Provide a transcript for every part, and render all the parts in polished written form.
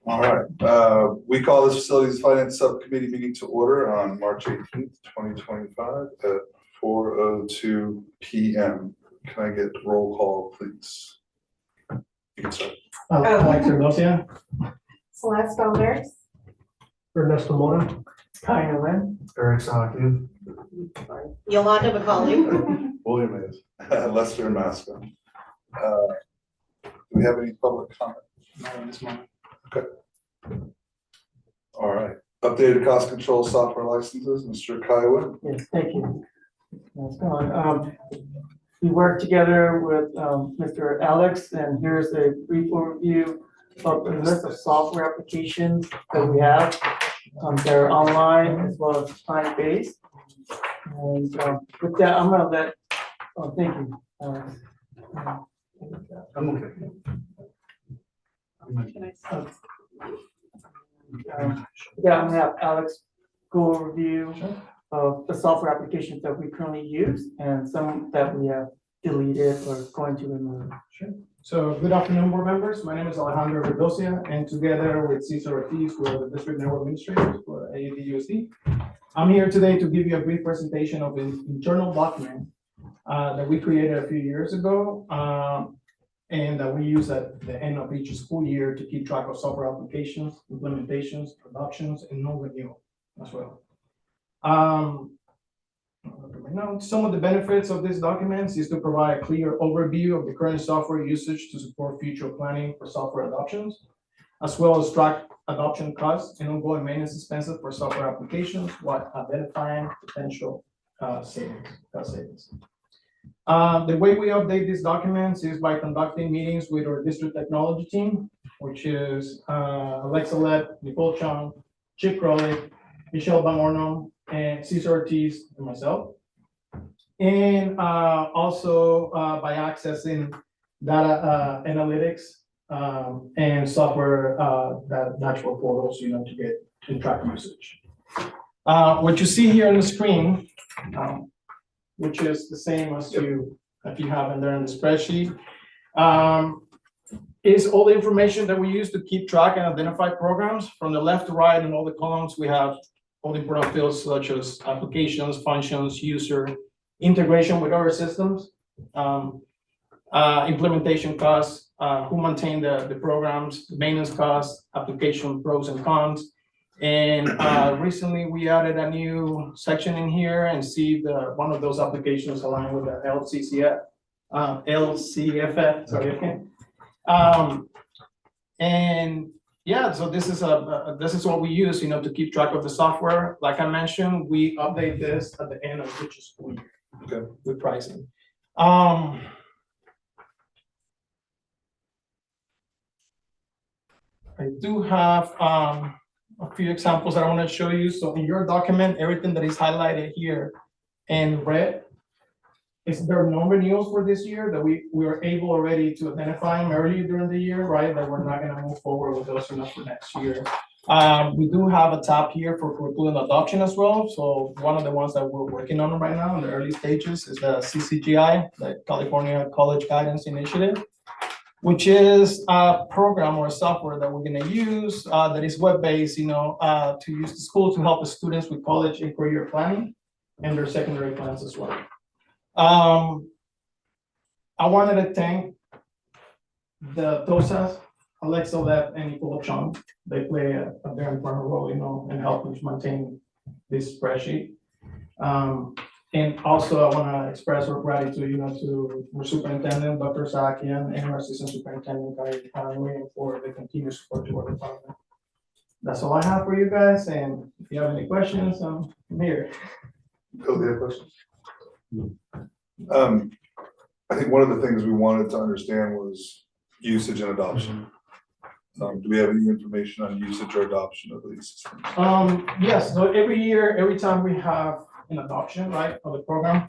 All right, we call this Facilities Finance Subcommittee meeting to order on March 18th, 2025 at 4:02 p.m. Can I get roll call, please? You can start. Acton-Agua, Celeste Saunders. Ernesto Mora, Kyle Lynn, Eric Saki. Yolanda McCauley. William is. Lester Masco. Do we have any public comment? not on this moment. All right, updated cost control software licenses, Mr. Kiowa. Yes, thank you. That's going. We worked together with Mr. Alex, and here's a brief overview of the list of software applications that we have. They're online as well as time-based. And with that, I'm gonna let, thank you. I'm okay. Yeah, I'm gonna have Alex go over review of the software applications that we currently use and some that we have deleted or going to remove. Sure. So good afternoon, board members. My name is Alejandro Dulce, and together with Cesar Ortiz, we're the district network administrators for AUD-USD. I'm here today to give you a brief presentation of an internal document that we created a few years ago and that we use at the end of each school year to keep track of software applications, implementations, adoptions, and non-renewal as well. Now, some of the benefits of these documents is to provide a clear overview of the current software usage to support future planning for software adoptions, as well as track adoption costs and ongoing maintenance expenses for software applications while identifying potential savings, cost savings. The way we update these documents is by conducting meetings with our district technology team, which is Alexa Lett, Nicole Chung, Chip Crowley, Michelle Van Orno, and Cesar Ortiz, and myself. And also by accessing data analytics and software that dashboard portals, to get to track usage. What you see here on the screen, which is the same as you have in there in the spreadsheet, is all the information that we use to keep track and identify programs. From the left to right in all the columns, we have all the important fields such as applications, functions, user, integration with other systems, implementation costs, who maintain the programs, maintenance costs, application pros and cons. And recently we added a new section in here and see one of those applications aligned with the LCFF, sorry, okay. And yeah, so this is what we use, to keep track of the software. Like I mentioned, we update this at the end of each school year. Okay. With pricing. I do have a few examples that I want to show you. So in your document, everything that is highlighted here in red is there are no renewals for this year that we were able already to identify them early during the year, right? That we're not going to move forward with those enough for next year. We do have a tab here for curriculum adoption as well. So one of the ones that we're working on right now in the early stages is the CCGI, the California College Guidance Initiative, which is a program or a software that we're going to use that is web-based, to use the school to help the students with college and career planning and their secondary plans as well. I wanted to thank the Dulce, Alexa Lett, and Nicole Chung. They play a very important role, in helping to maintain this spreadsheet. And also I want to express our gratitude, to our superintendent, Dr. Sakian, and our assistant superintendent, William, for the continued support to our department. That's all I have for you guys. And if you have any questions, I'm here. Bill, do you have questions? I think one of the things we wanted to understand was usage and adoption. Do we have any information on usage or adoption of these systems? Yes, so every time we have an adoption, right, of the program.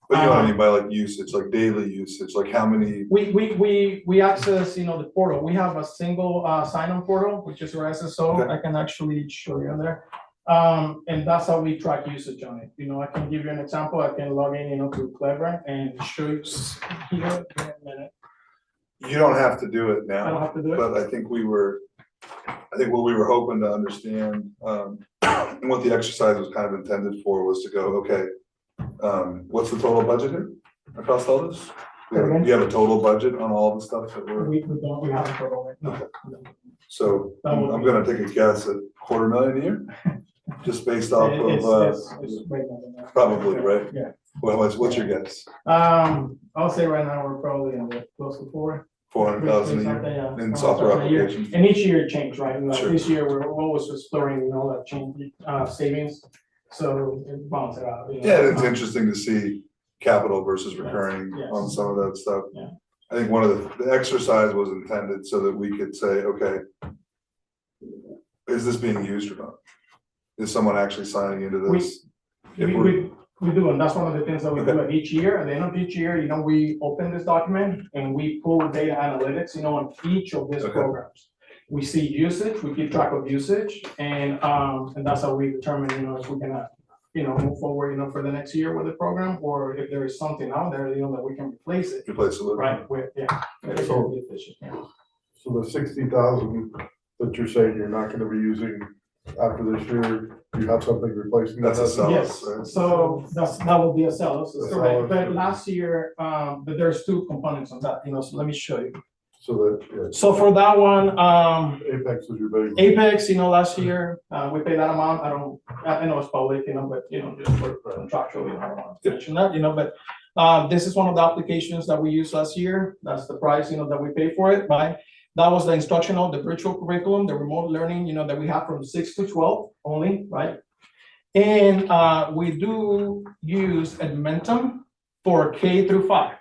But you know what I mean by like usage, like daily usage, like how many? We access, the portal. We have a single sign-on portal, which is our SSO. Okay. I can actually show you on there. And that's how we track usage on it. I can give you an example. I can log in, to Clever and show you here in a minute. You don't have to do it now. I don't have to do it. But I think we were I think what we were hoping to understand, and what the exercise was kind of intended for was to go, okay, what's the total budget here across all this? You have a total budget on all the stuff that we're, we haven't put all that, no. so I'm gonna take a guess at $250,000 a year? Just based off It's way more than that. probably, right? Yeah. Well, what's your guess? I'll say right now, we're probably in the close to 400,000 a year in software applications? And each year it changed, right? Like Sure. this year, we're always exploring, that change, savings, so it balances it out. Yeah, it's interesting to see capital versus recurring Yes. on some of that stuff. Yeah. I think one of the exercise was intended so that we could say, okay, is this being used or not? Is someone actually signing into this? If we're- We do, and that's one of the things that we do at each year. At the end of each year, we open this document and we pull data analytics, on each of these Okay. programs. We see usage, we keep track of usage, and that's how we determine, if we can, move forward, for the next year with the program, or if there is something out there, that we can replace it, Replace it with. right, with, it's So- gonna be efficient, yeah. So the 60,000 that you're saying you're not gonna be using after this year, you have something replacing that? That's a sell. Yes, right? so that will be a sell, so A correct, sell. but last year, but there's two components on that, so let me show you. So that, yeah, So for that one, Apex is your big. Apex, last year, we paid that amount, I know it's public, but, just for contractually, I don't want to mention that, but, this is one of the applications that we used last year, that's the price, that we pay for it, right? That was the instructional, the virtual curriculum, the remote learning, that we have from 6 to 12 only, right? And, we do use Edmentum for K through 5,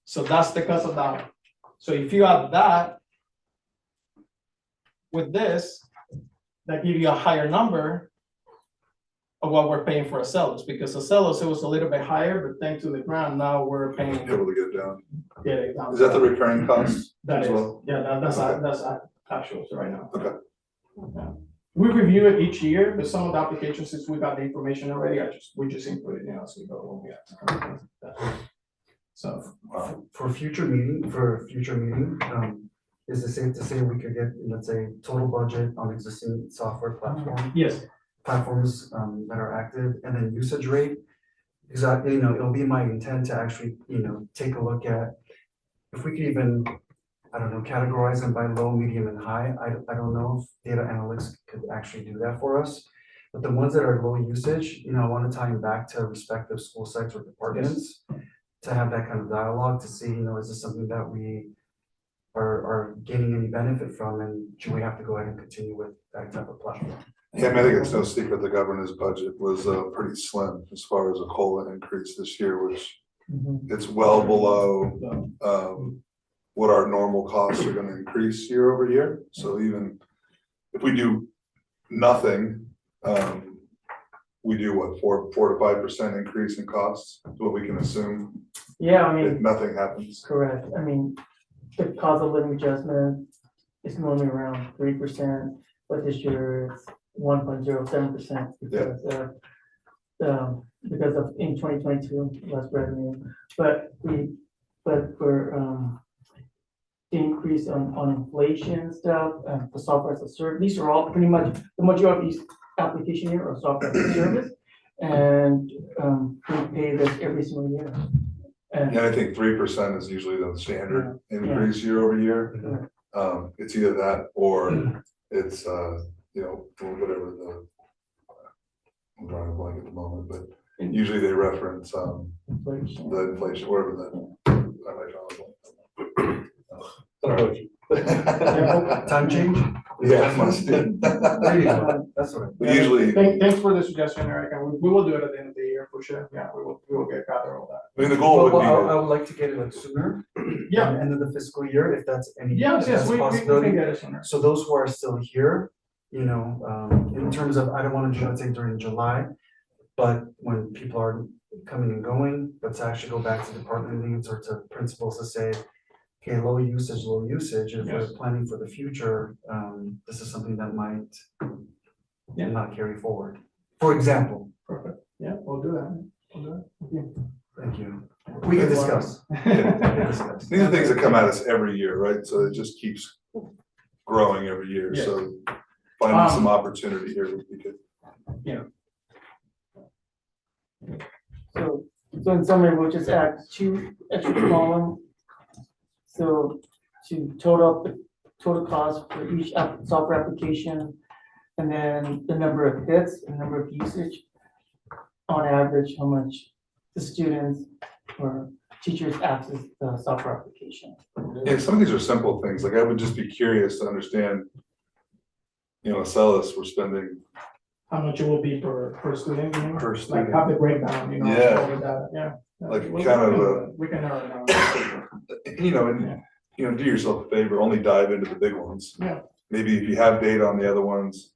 so that's the cost of that one. So if you add that with this, that give you a higher number of what we're paying for Acellus, because Acellus, it was a little bit higher, but thanks to the grant, now we're paying. Able to get it down. Get it down. Is that the recurring cost That as is, well? yeah, that's actual right now. Okay. Yeah. We review it each year, but some of the applications, since we got the information already, we just input it, as we go when we have to. So. For future meeting, is it safe to say we could get, let's say, total budget on existing software Yes, platforms that are active, and then usage rate? Because it'll be my intent to actually, take a look at, if we could even, I don't know, categorize them by low, medium, and high. I don't know if data analytics could actually do that for us. But the ones that are low usage, I want to tie them back to respective school sites or departments to have that kind of dialogue to see, is this something that we are gaining any benefit from, and should we have to go ahead and continue with that type of platform? Yeah, I mean, I think it's no secret the governor's budget was pretty slim as far as a COLA increase this year, which it's well below what our normal costs are gonna increase year over year. So even if we do nothing, we do what, 4 to 5% increase in costs, is what we can assume Yeah, I if mean, nothing happens. correct, I mean, the cost of living adjustment is normally around 3%, but this year it's 1.07% because of in 2022 less revenue, but for the increase on inflation stuff and for software as a service, these are all pretty much the majority of these application here are software as a service, and we pay this every single year. And And I think 3% is usually the standard increase year over year. It's either that or it's, whatever I'm drawing a blank at the moment, but usually they reference, inflation. the inflation, whatever I might draw a blank. Time change? Yeah, must be. That's what But usually, Thanks for the suggestion, Eric, and we will do it at the end of the year for sure, yeah, we will gather all that. I mean, the goal would I be, would like to get it like sooner. Yeah. End of the fiscal year, if that's any. Yes, if yes, that's a we can possibility. get it sooner. So those who are still here, in terms of, I don't want to do it say during July, but when people are coming and going, let's actually go back to department leads or to principals to say, okay, low usage, if we're Yes. planning for the future, this is something that might Yeah. not carry forward. For example, Perfect, yeah, we'll do that, Okay. thank you. We can discuss. We can discuss. these are things that come at us every year, right? So it just keeps growing every year, so finding some opportunity here would be good. So in summary, we'll just add 2 extra column. So to total up the total cost for each software application, and then the number of hits and number of usage. On average, how much the students or teachers access the software application. Yeah, some of these are simple things, like I would just be curious to understand, Acellus, we're spending How much it will be per student, per like student. have the breakdown, Yeah. all of that, yeah. Like We kind can of do it. We can narrow it down. And do yourself a favor, only dive into the big ones. Yeah. Maybe if you have data on the other ones,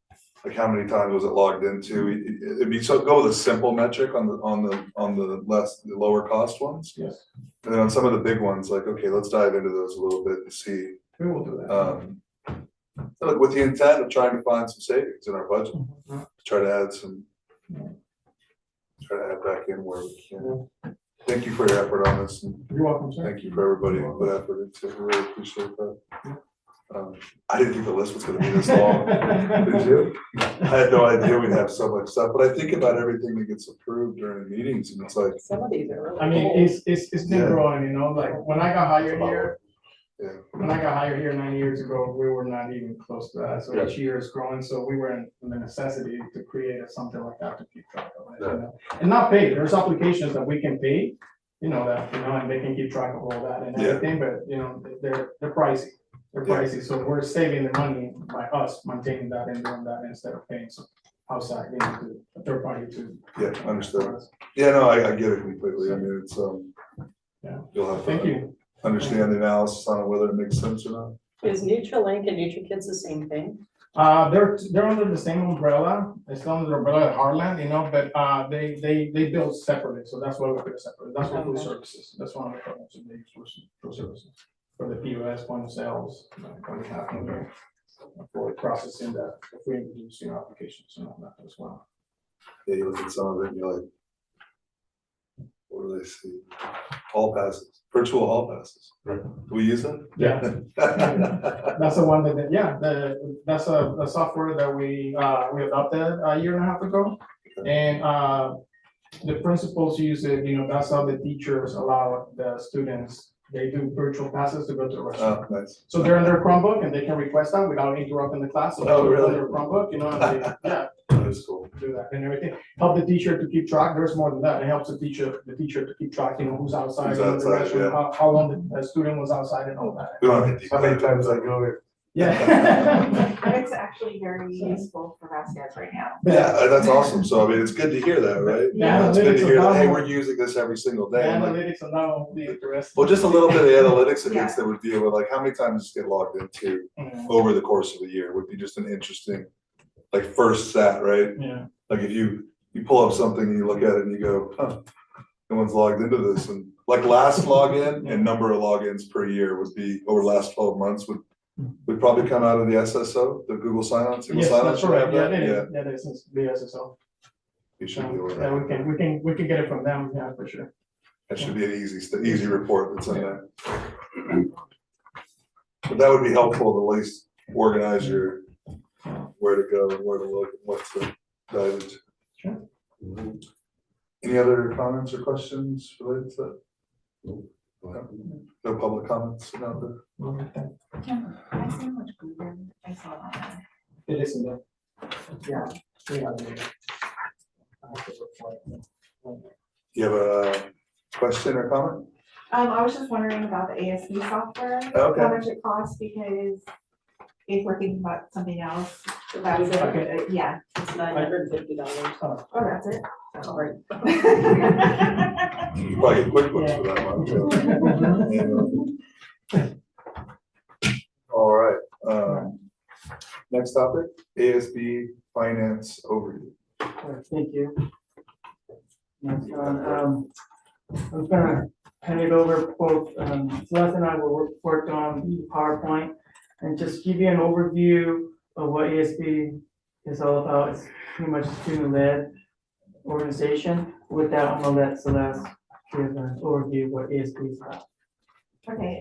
like how many times was it logged into? It'd be so, go with a simple metric on the lower cost ones. Yes, And then on some of the big ones, like, okay, let's dive into those a little bit and see. we will do that. Look, with the intent of trying to find some savings in our budget, Mhm. try to add some. Try to add back in where we can. Thank you for your effort on this, and You're welcome, sir. thank you for everybody who put effort into it. I really appreciate that. I didn't think the list was gonna be this long. Did you? I had no idea we'd have so much stuff, but I think about everything that gets approved during meetings, and it's like, Some of these are really. I mean, it's been Yeah. growing, like, when I got hired here, yeah, when I got hired here 9 years ago, we were not even close to that, so Yeah. each year is growing, so we were in the necessity to create something like that to keep track of it, Yeah. And not pay, there's applications that we can pay, and they can keep track of all that and Yeah. everything, but, they're pricey. They're Yeah. pricey, so we're saving the money by us maintaining that and doing that instead of paying some outside, to a third party to. yeah, understood. Yeah, no, I get it completely. I mean, it's, Yeah. you'll have Thank to you. understand the analysis on whether it makes sense or not. Is Nutralink and NutriKids the same thing? They're under the same umbrella, it's still under the umbrella of Heartland, they build separately, so that's why we put it separate, that's what food Okay. services, that's one of the programs that they use for food services. For the POS point of sales, that we have in there, for processing that, if we introduce, applications and all that as well. Yeah, you look at some of it and you're like, what do they see? Hall passes, virtual hall passes. Right. Do we use them? Yeah. That's the one that's a software that we adopted a year and a half ago. And, the principals use it, that's how the teachers allow the students, they do virtual passes to go to the restaurant. Oh, nice. So they're on their Chromebook and they can request that without interrupting the class. So Oh, they really? on their Chromebook, and they, That's cool. do that and everything. Help the teacher to keep track. There's more than that. It helps the teacher to keep track, who's outside, Who's the outside, restaurant, how long the student was outside and all that. We don't have to. How many times I go there? Yeah. And it's actually very useful for us guys right now. Yeah, that's awesome. So I mean, it's good to hear that, right? Yeah, It's good to analytics hear that, hey, allow- we're using this every single The day. And like, analytics are not only interesting. well, just a little bit of analytics Yeah. against that would deal with like how many times does it get logged into Mhm. over the course of a year would be just an interesting, like first stat, right? Yeah. Like if you pull up something and you look at it and you go, huh, no one's logged into this, and like last login and number of logins per year would be over the last 12 months would probably come out of the SSO, the Google sign-on. Single Yes, sign-on that's should right. have Yeah, that. it is. Yeah, it is. The SSO. You should be able to. Yeah, we can get it from them. Yeah, for sure. That should be an easy report that's in there. But that would be helpful to at least organize your, where to go and where to look and what to dive into. Sure. Any other comments or questions related to that? No public comments out there? Can I see how much Google I saw on that? It is in there. Yeah. We have it. You have a question or comment? I was just wondering about the ASB software, Okay. how much it costs, because if we're thinking about something else, that's it, Okay. yeah, It's $950. oh, that's it. Oh, right. You probably get QuickBooks for that one. Yeah. All right, next topic, ASB finance overview. Thank you. Next one, I'm gonna hand it over both, Celeste and I worked on the PowerPoint and just give you an overview of what ASB is all about. It's pretty much a student-led organization. With that, I'm gonna let Celeste give an overview of what ASB is about. Okay,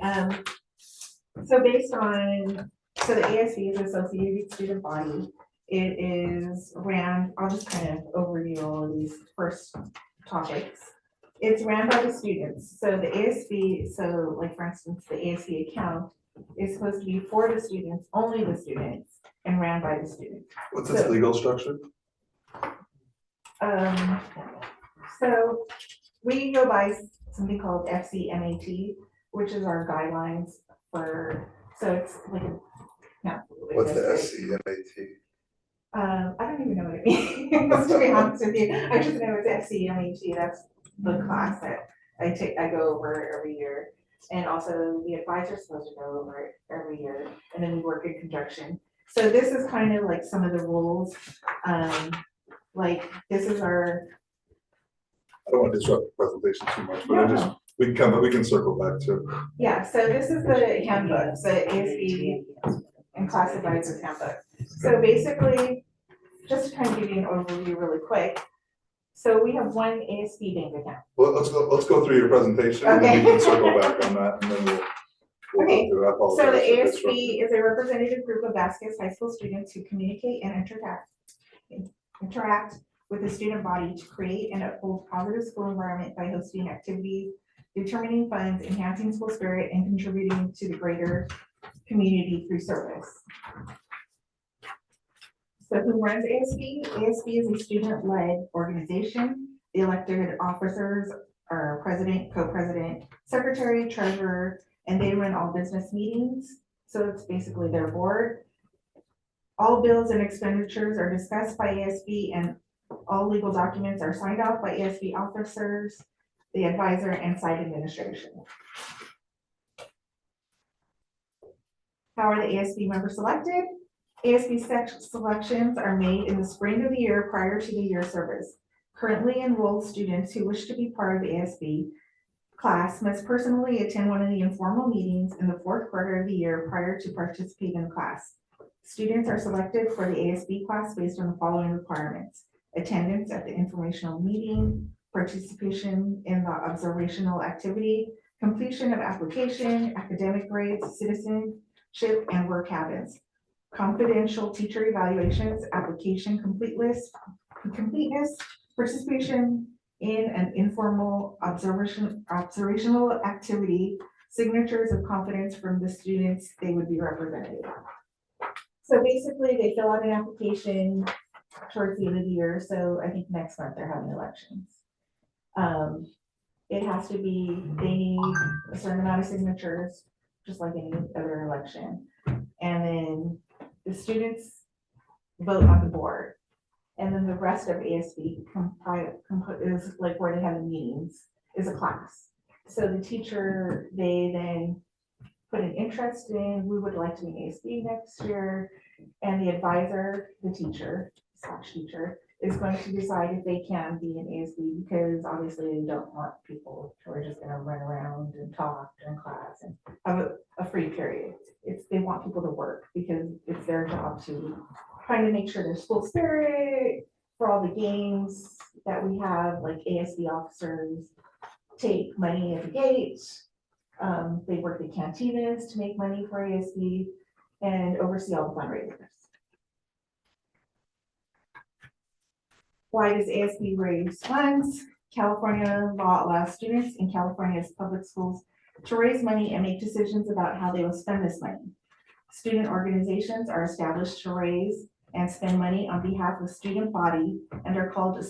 so based on, so the ASB is an associated student body, It is ran, I'll just kind of overview all of these first topics. It's ran by the students, so the ASB, so like for instance, the ASB account is supposed to be for the students, only the students, and ran by the students. What's its legal structure? So we go by something called FCMAT, which is our guidelines for, so it's like a. no, What's the it's- SCMAT? I don't even know what it means, to be honest with you. I just know it's FCMAT, that's the class that I take, I go over every year. And also the advisor's supposed to go over it every year, and then we work in conjunction. So this is kind of like some of the rules. Like, this is our, I don't want to disrupt the presentation too much, but I just, we can circle back to. yeah, so this is the handbook, the ASB and class advisor's handbook. So basically, just to kind of give you an overview really quick. So we have one ASB bank account. Well, let's go through your presentation and then we can circle back on that and then we'll go Okay, through it. I apologize So the for disrupting. ASB is a representative group of Vasquez High School students who communicate and interact with the student body to create and uphold positive school environment by hosting activities, determining funds, enhancing school spirit, and contributing to the greater community through service. So who runs ASB? ASB is a student-led organization. The elected officers are president, co-president, secretary, treasurer, and they run all business meetings. So it's basically their board. All bills and expenditures are discussed by ASB, and all legal documents are signed off by ASB officers, the advisor, and site administration. How are the ASB members selected? ASB selections are made in the spring of the year prior to the year service. Currently enrolled students who wish to be part of the ASB class must personally attend one of the informal meetings in the fourth quarter of the year prior to participate in class. Students are selected for the ASB class based on the following requirements: attendance at the informational meeting, participation in the observational activity, completion of application, academic grades, citizenship, and work habits, confidential teacher evaluations, application completeness, participation in an informal observational activity, signatures of confidence from the students they would be represented. So basically, they fill out an application towards the end of the year. So I think next month they're having elections. It has to be, they need a certain amount of signatures, just like any other election. And then the students vote on the board. And then the rest of ASB is like where they have the meetings, is a class. So the teacher, they then put an interest in, we would like to be ASB next year. And the advisor, the teacher, /teacher, is going to decide if they can be an ASB, because obviously they don't want people who are just gonna run around and talk during class and have a free period. They want people to work, because it's their job to kind of make sure there's school spirit for all the games that we have, like ASB officers take money at the gate. They work the cantinas to make money for ASB and oversee all the fundraisers. Why does ASB raise funds? California law allows students in California's public schools to raise money and make decisions about how they will spend this money. Student organizations are established to raise and spend money on behalf of student body and are called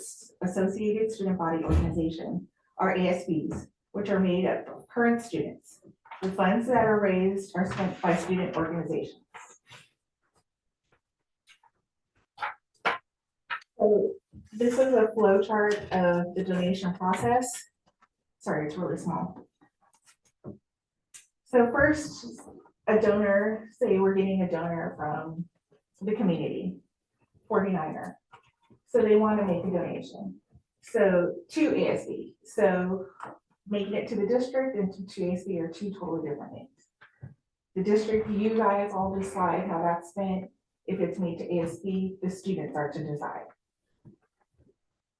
Associated Student Body Organization, or ASBs, which are made up of current students. The funds that are raised are spent by student organizations. So this is a flow chart of the donation process. Sorry, it's really small. So first, a donor, say we're getting a donor from the community, 49er. So they want to make a donation. So to ASB. So making it to the district and to ASB are two totally different things. The district, you guys all decide how that's spent. If it's made to ASB, the students are to decide.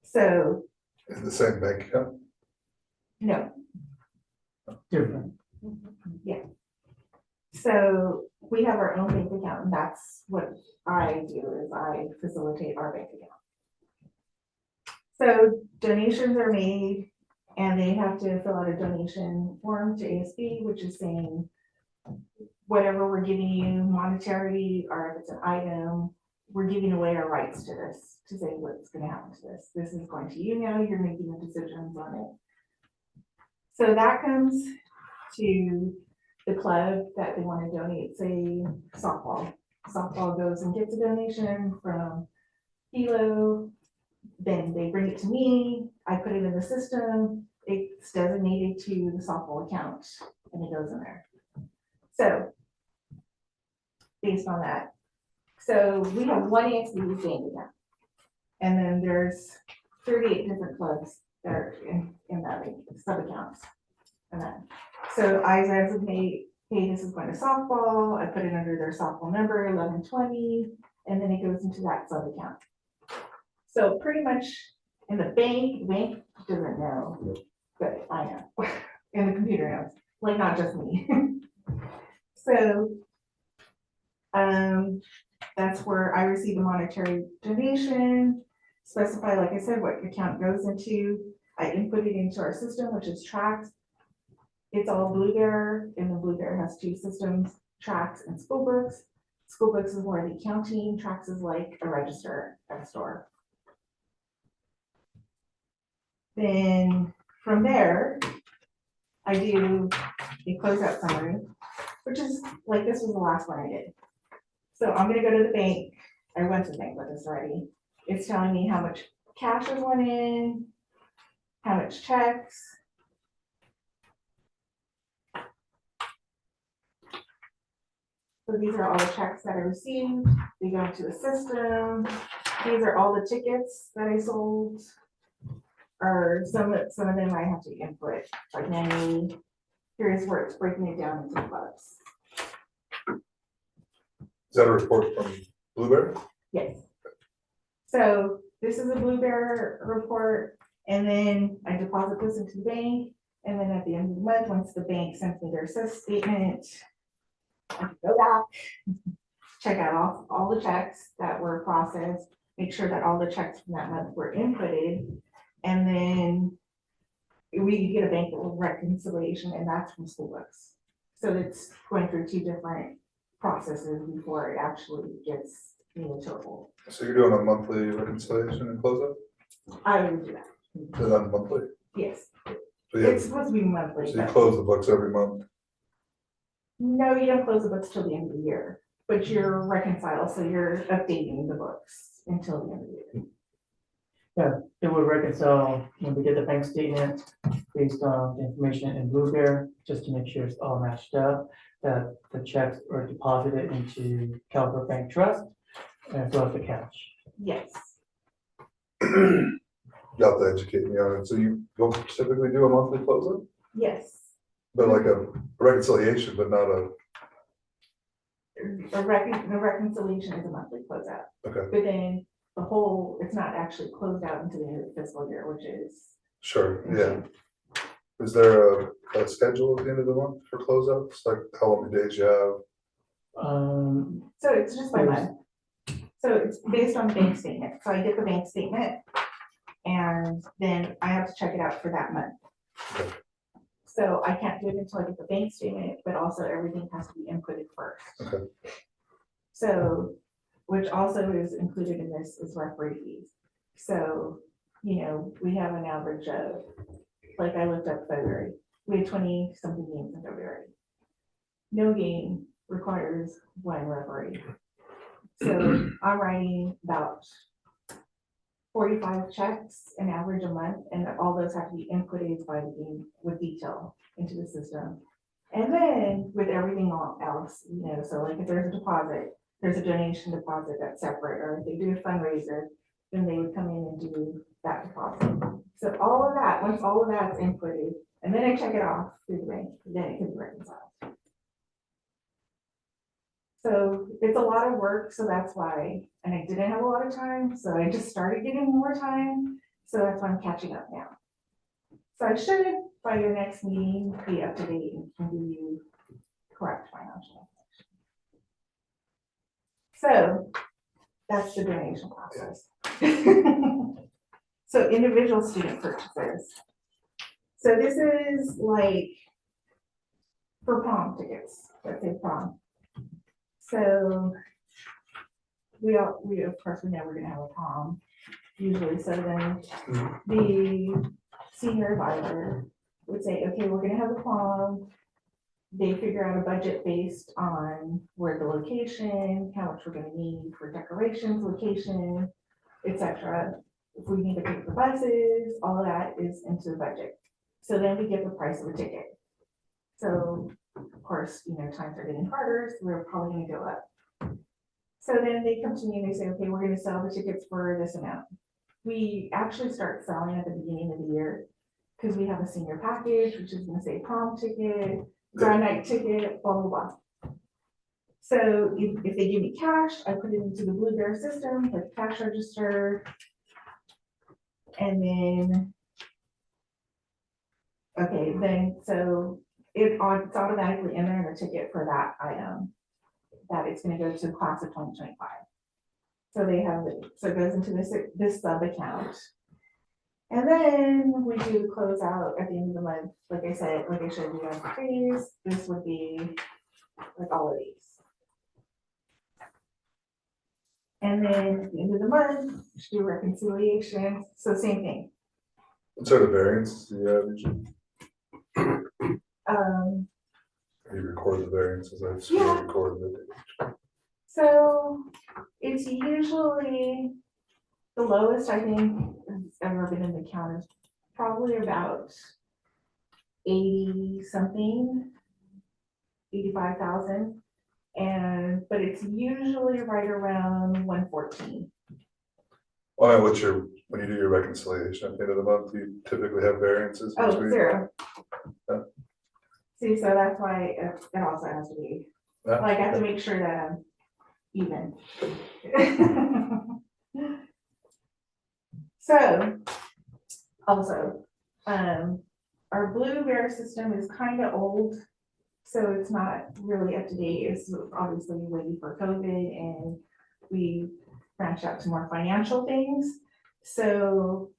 So In the same bank account? no, Different. so we have our own bank account, and that's what I do, is I facilitate our bank account. So donations are made, and they have to fill out a donation form to ASB, which is saying whatever we're giving you monetary, or if it's an item, we're giving away our rights to this, to say what's gonna happen to this. This is going to you now, you're making the decisions on it. So that comes to the club that they want to donate, say softball. Softball goes and gets a donation from Hilo, then they bring it to me, I put it in the system, it's designated to the softball account, and it goes in there. So, based on that, so we have one ASB bank account, and then there's 38 different clubs that are in that sub accounts. And that, so I designate, hey, this is going to softball, I put it under their softball number 1120, and then it goes into that sub account. So pretty much in the bank doesn't know, but I know, and the computer knows, like not just me. So, that's where I receive a monetary donation, specify, like I said, what account goes into, I input it into our system, which is Trax. It's all Blue Bear, and the Blue Bear has two systems, Trax and School Books. School Books is more the accounting, Trax is like a register at a store. Then from there, I do a closeout summary, which is like, this was the last one I did. So I'm gonna go to the bank. I went to the bank with this already. It's telling me how much cash has went in, how much checks. So these are all the checks that I received. They go into the system. These are all the tickets that I sold. Or some of them I have to input, like manually. Here's where it's breaking it down into clubs. Is that a report from Blueberry? Yes. So this is a Blue Bear report, and then I deposit this into the bank, and then at the end of the month, once the bank sends me their statement, I can go back, check out all the checks that were processed, make sure that all the checks from that month were inputted, and then we get a bank reconciliation, and that's from School Books. So it's going through two different processes before it actually gets total. So you're doing a monthly reconciliation and closeout? I would do that. Is that monthly? Yes, So you it's supposed to be monthly. so you but- close the books every month? No, you don't close the books till the end of the year, but you're reconciled, so you're updating the books until the end of the year. Yeah, it will reconcile when we get the bank statement based on the information in Blue Bear, just to make sure it's all matched up, that the checks are deposited into Caliber Bank Trust, and so as the cash. Yes, You have to educate me on it. So you don't typically do a monthly closeout? yes. But like a reconciliation, but not a, The reconciliation is a monthly closeout, okay, but then the whole, it's not actually closed out until the end of the fiscal year, which is. sure, yeah. Is there a schedule at the end of the month for closeouts? Like how many days you have? So it's just by month. So it's based on the bank statement. So I get the bank statement, and then I have to check it out for that month. Okay. So I can't do it until I get the bank statement, but also everything has to be inputted first. Okay. So, which also is included in this is referee fees. So, we have an average of, like I looked up February, we had 20 something games in February. No game requires one referee. So I'm writing about 45 checks an average a month, and all those have to be inputted by the game with detail into the system. And then with everything else, so like if there's a deposit, there's a donation deposit that's separate, or if they do a fundraiser, then they would come in and do that deposit. So all of that, once all of that's inputted, and then I check it off through the bank, then it can be reconciled. So it's a lot of work, so that's why, and I didn't have a lot of time, so I just started getting more time, so that's why I'm catching up now. So I should, by your next meeting, be up to date and can give you correct financial So that's the donation process. So individual student purchases. So this is like for prom tickets, let's say prom. So we of course, we know we're gonna have a prom usually, so then the senior advisor would say, okay, we're gonna have a prom. They figure out a budget based on where the location, how much we're gonna need for decorations, location, etc. If we need to pay for buses, all of that is into the budget. So then we get the price of a ticket. So of course, times are getting harder, so we're probably gonna go up. So then they come to me and they say, okay, we're gonna sell the tickets for this amount. We actually start selling at the beginning of the year because we have a senior package, which is gonna say prom ticket, grand night ticket, blah, blah, blah. So if they give me cash, I put it into the Blue Bear system, like cash register. And then, okay, then, so it's automatically in there in the ticket for that item, that it's gonna go to the class of 2025. So they have, so it goes into this sub account. And then we do the closeout at the end of the month. Like I said, like I showed you guys the phase, this would be like all of these. And then at the end of the month, do reconciliation, so same thing. What sort of variances do you have usually? You record the variances, I've seen Yeah. recorded it. So it's usually the lowest I think has ever been in the count is probably about 80 something, 85,000. But it's usually right around 114. Well, when you do your reconciliation at the end of the month, do you typically have variances Oh, between? 0. Yeah. See, so that's why it also has to be, Yeah. like I have to make sure that I'm even. So, also, our Blue Bear system is kind of old, so it's not really up to date. It's obviously waiting for COVID, and we branched out to more financial things. So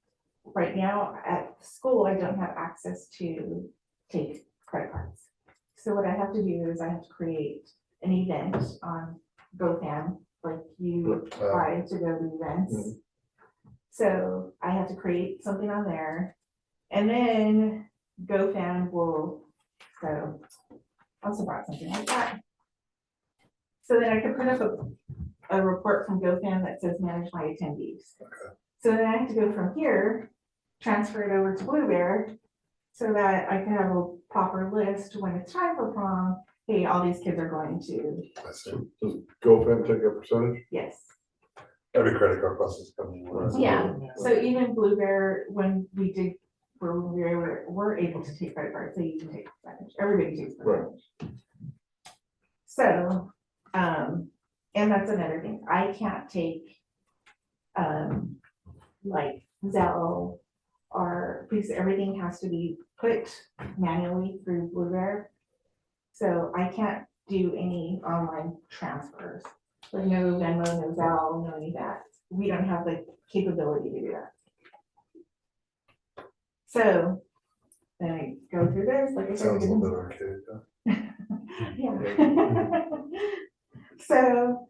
right now at school, I don't have access to take credit cards. So what I have to do is I have to create an event on GoFam, like you apply to go to events. So I have to create something on there, and then GoFam will, so I also brought something like that. So then I could print up a report from GoFam that says manage my attendees. Okay. So then I have to go from here, transfer it over to Blue Bear, so that I can have a proper list when it's time for prom. Hey, all these kids are going to, I see. Does GoFam take a percentage? yes. Every credit card process coming. Yeah, so even Blue Bear, when we did, where we were able to take credit cards, they even take a percentage, everybody takes a percentage. So, and that's another thing, I can't take, like Zelle, or, because everything has to be put manually through Blue Bear. So I can't do any online transfers. Like no Venmo, no Zelle, no any of that. We don't have the capability to do that. So then I go through this, like I said. Sounds a little bit archaic, huh? Yeah. So,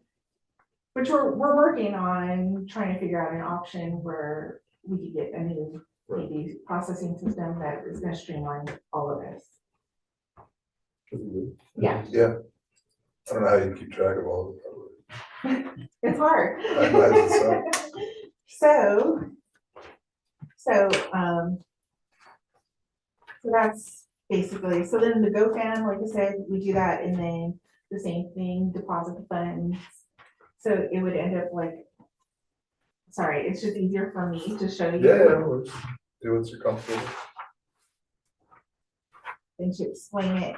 which we're working on trying to figure out an option where we could get a new maybe processing system that is gonna streamline all of this. Yeah, Yeah. I don't know how you keep track of all of it. it's hard. I imagine so. So that's basically, so then the GoFam, like I said, we do that, and then the same thing, deposit the funds. So it would end up like, sorry, it's just easier for me to show you. Yeah, we'll just do what you're comfortable with. Than to explain it.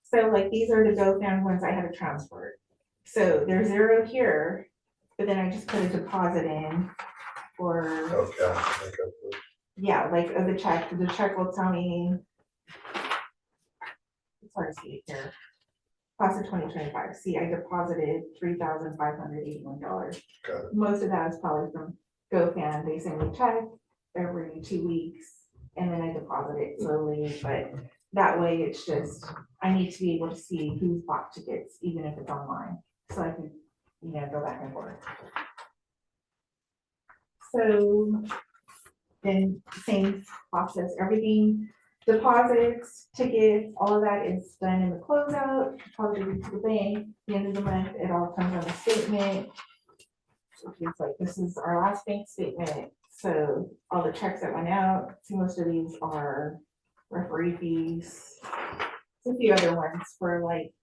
So like these are the GoFam ones I had to transfer. So there's 0 here, but then I just put a deposit in for, Okay. Okay. yeah, like of the check will tell me. It's hard to see it here. class of 2025. See, I deposited $3,581. Got it. Most of that is probably from GoFan. They send me a check every 2 weeks, and then I deposit it slowly, but that way it's just, I need to be able to see who's bought tickets, even if it's online, so I can, go back and forth. So then same process, everything, deposits, tickets, all of that is done in the closeout, deposited to the bank, the end of the month, it all comes on a statement. So it's like, this is our last bank statement, so all the checks that went out, see, most of these are referee fees. A few other ones for like,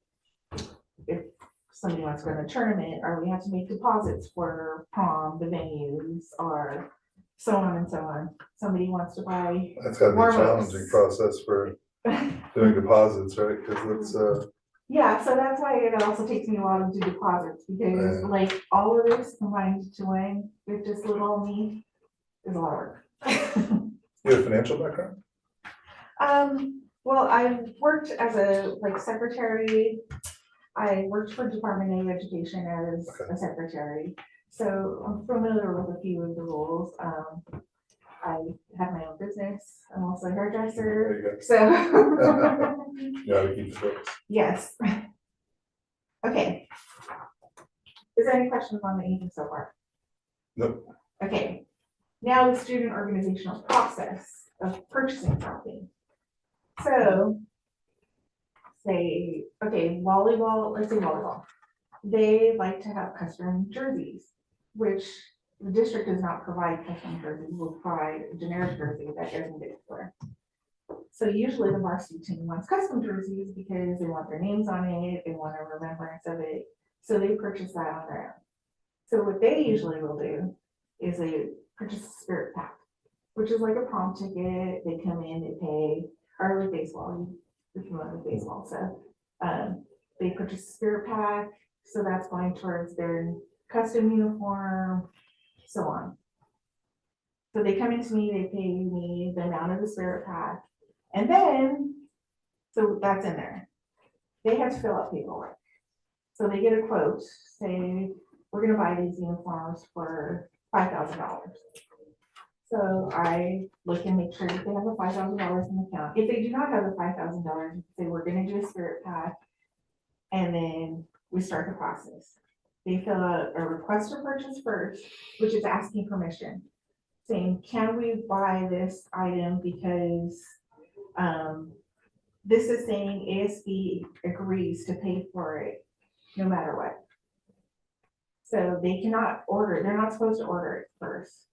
if somebody wants to go to a tournament, or we have to make deposits for prom, the venues, or so on and so on. Somebody wants to buy. That's gotta be a warm-ups. challenging process for doing deposits, right? Because it's, Yeah, so that's why it also takes me a while to do deposits, because Yeah. like all of this combined to win with just little me is a lot of work. you have a financial background? Well, I've worked as a secretary. I worked for Department of Education as a secretary, so I'm familiar with a few of the rules. I have my own business. I'm also a hairdresser, There you so. go. You gotta keep it focused. Yes. Okay. Is there any questions on anything so far? Nope. Okay, now the student organizational process of purchasing something. So, say, okay, volleyball, let's say volleyball. They like to have custom jerseys, which the district does not provide custom jerseys, will provide a generic jersey that isn't good for. So usually the varsity team wants custom jerseys because they want their names on it, they want a remembrance of it, so they purchase that on their own. So what they usually will do is they purchase a spirit pack, which is like a prom ticket. They come in, they pay, or with baseball, if you want with baseball. So they purchase a spirit pack, so that's going towards their custom uniform, so on. So they come into me, they pay me the amount of the spirit pack, and then, so that's in there. They have to fill out paperwork. So they get a quote, say, we're gonna buy these uniforms for $5,000. So I look and make sure that they have the $5,000 in the account. If they do not have the $5,000, say we're gonna do a spirit pack, and then we start the process. They fill out a request to purchase first, which is asking permission, saying, can we buy this item because this is saying ASB agrees to pay for it no matter what. So they cannot order, they're not supposed to order it first.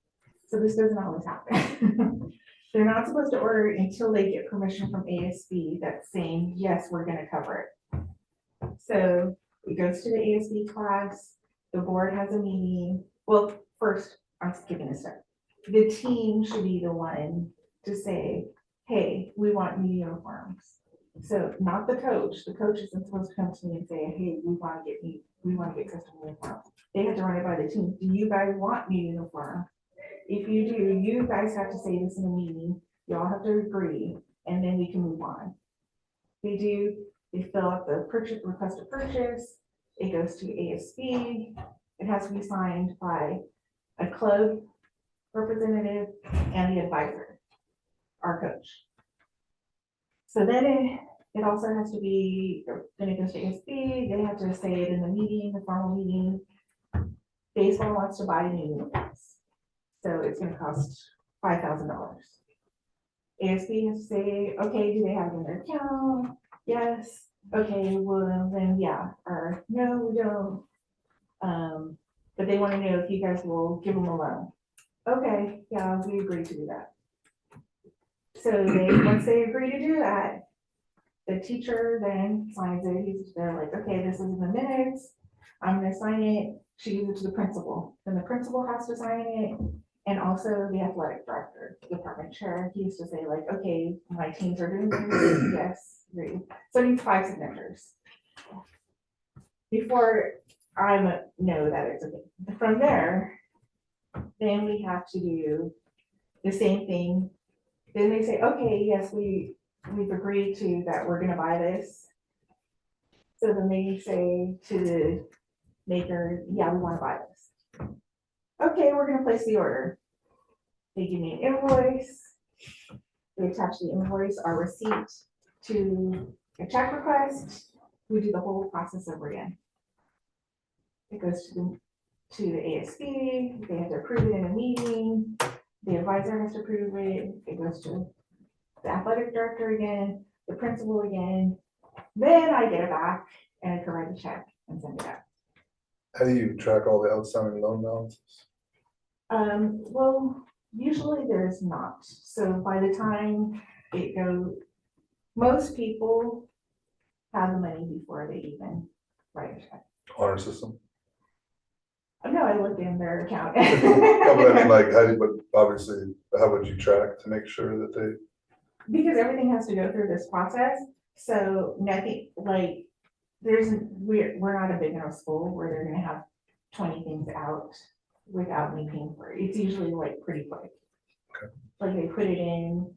So this doesn't always happen. They're not supposed to order it until they get permission from ASB that's saying, yes, we're gonna cover it. So it goes to the ASB class, the board has a meeting. Well, first, I'm skipping a step. The team should be the one to say, hey, we want new uniforms. So not the coach isn't supposed to come to me and say, hey, we want to get custom uniforms. They have to run it by the team. Do you guys want new uniform? If you do, you guys have to say this in a meeting. Y'all have to agree, and then we can move on. They fill out the purchase request to purchase. It goes to ASB. It has to be signed by a club representative and the advisor, our coach. So then it also has to be, then it goes to ASB, they have to say it in the meeting, the formal meeting. Baseball wants to buy new uniforms, so it's gonna cost $5,000. ASB has to say, okay, do they have it in their account? Yes. Okay, well, then yeah, or no, we don't. But they wanna know if you guys will give them a loan. Okay, yeah, we agree to do that. So once they agree to do that, the teacher then signs it. They're like, okay, this is in the minutes. I'm gonna sign it. She gives it to the principal. Then the principal has to sign it. And also the athletic director, department chair, he used to say like, okay, my teams are doing this. Yes, agree. So it needs 5 signatures before I know that it's okay. From there, then we have to do the same thing. Then they say, okay, yes, we've agreed to that, we're gonna buy this. So then they say to the maker, yeah, we wanna buy this. Okay, we're gonna place the order. They give me an invoice. They attach the invoice, our receipt to a check request. We do the whole process over again. It goes to the ASB, they have to approve it in a meeting, the advisor has to approve it, it goes to the athletic director again, the principal again. Then I get it back and I can write a check and send it out. How do you track all the outstanding loan balances? Well, usually there's not, so by the time it goes, most people have the money before they even write a check. On our system? No, I looked in their account. No, but I mean, like, but obviously, how would you track to make sure that they? Because everything has to go through this process, so nothing, like, we're not a big enough school where they're gonna have 20 things out without me paying for it. It's usually like pretty quick. Okay. Like they put it in,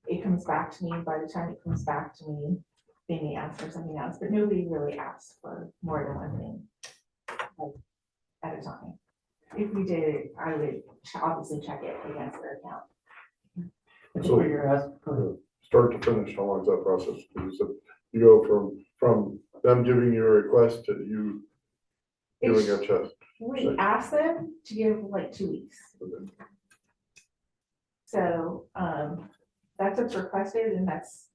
it comes back to me, by the time it comes back to me, they may ask for something else, but nobody really asks for more than one thing, like, at a time. If we did, I would obviously check it against their account. I think what you're asking, Start to finish, how long is that process? Because you said you go from them giving you a request to you giving a check. We ask them to give like 2 weeks. So, that's what's requested and that's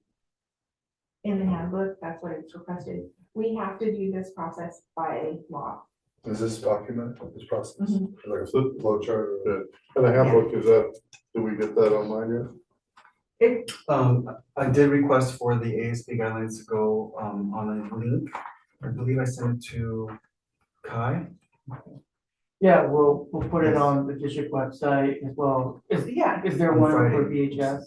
in the handbook, that's what it's requested. We have to do this process by law. Is this document, this process, Mhm. like a flow chart? Or? Yeah. And the handbook, is that, do we get that online yet? I did request for the ASB guidelines to go on a link. I believe I sent it to Kai. yeah, we'll put it on the district website as well. Yeah, Is there On one for Friday. VHS?